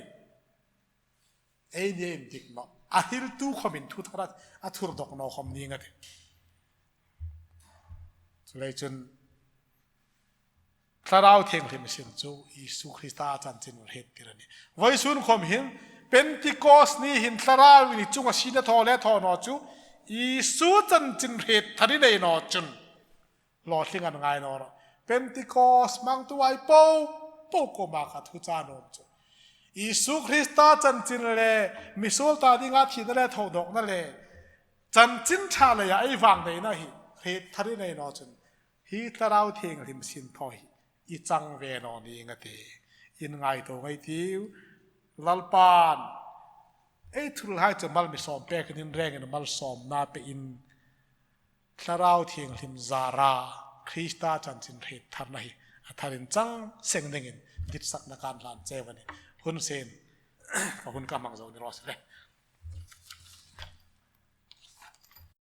เอ็นเย็นดิกมาอาฮิลตู้คอมินทุทรัตอาทุรดอกนอคอมนี้ไงเลยจนทาราวเทียงเทมิสินจูอิสุคริสต์อาจารย์จินวเฮตติระนี่ไว้สุนคอมหินเป็นติโกสนี่หินทาราวินิจุงอาชีนทอเลทอนอจูอิสุจันจินเฮตทาริเนนอจุนหลอดลิงกันไงนอร์เป็นติโกสมังตัวไอโป้ก็มาขัดทุจานอมจูอิสุคริสต์จันจินเลมิโซลตาดิงาทีนั่นแหละทอดอกนั่นแหละจันจินชาเลยไอวังเลยนะฮิเฮตทาริเนนอจุนฮีทาราวเทียงริมสินทอยอีจังเวนอนี่งเตอินไงตัวไงทิวลัลปานไอทุลให้จะมัลมิสอมเปกนินแรงอินมัลสอมนาเปอิน Thlarau Thienghlim Zara Krista Chansin Rit Tharnahi Atharin Chang Seng Dengin Dit Sak Nakan Lan Chewani Hun Sen Hun Kamang Zo ni Rosle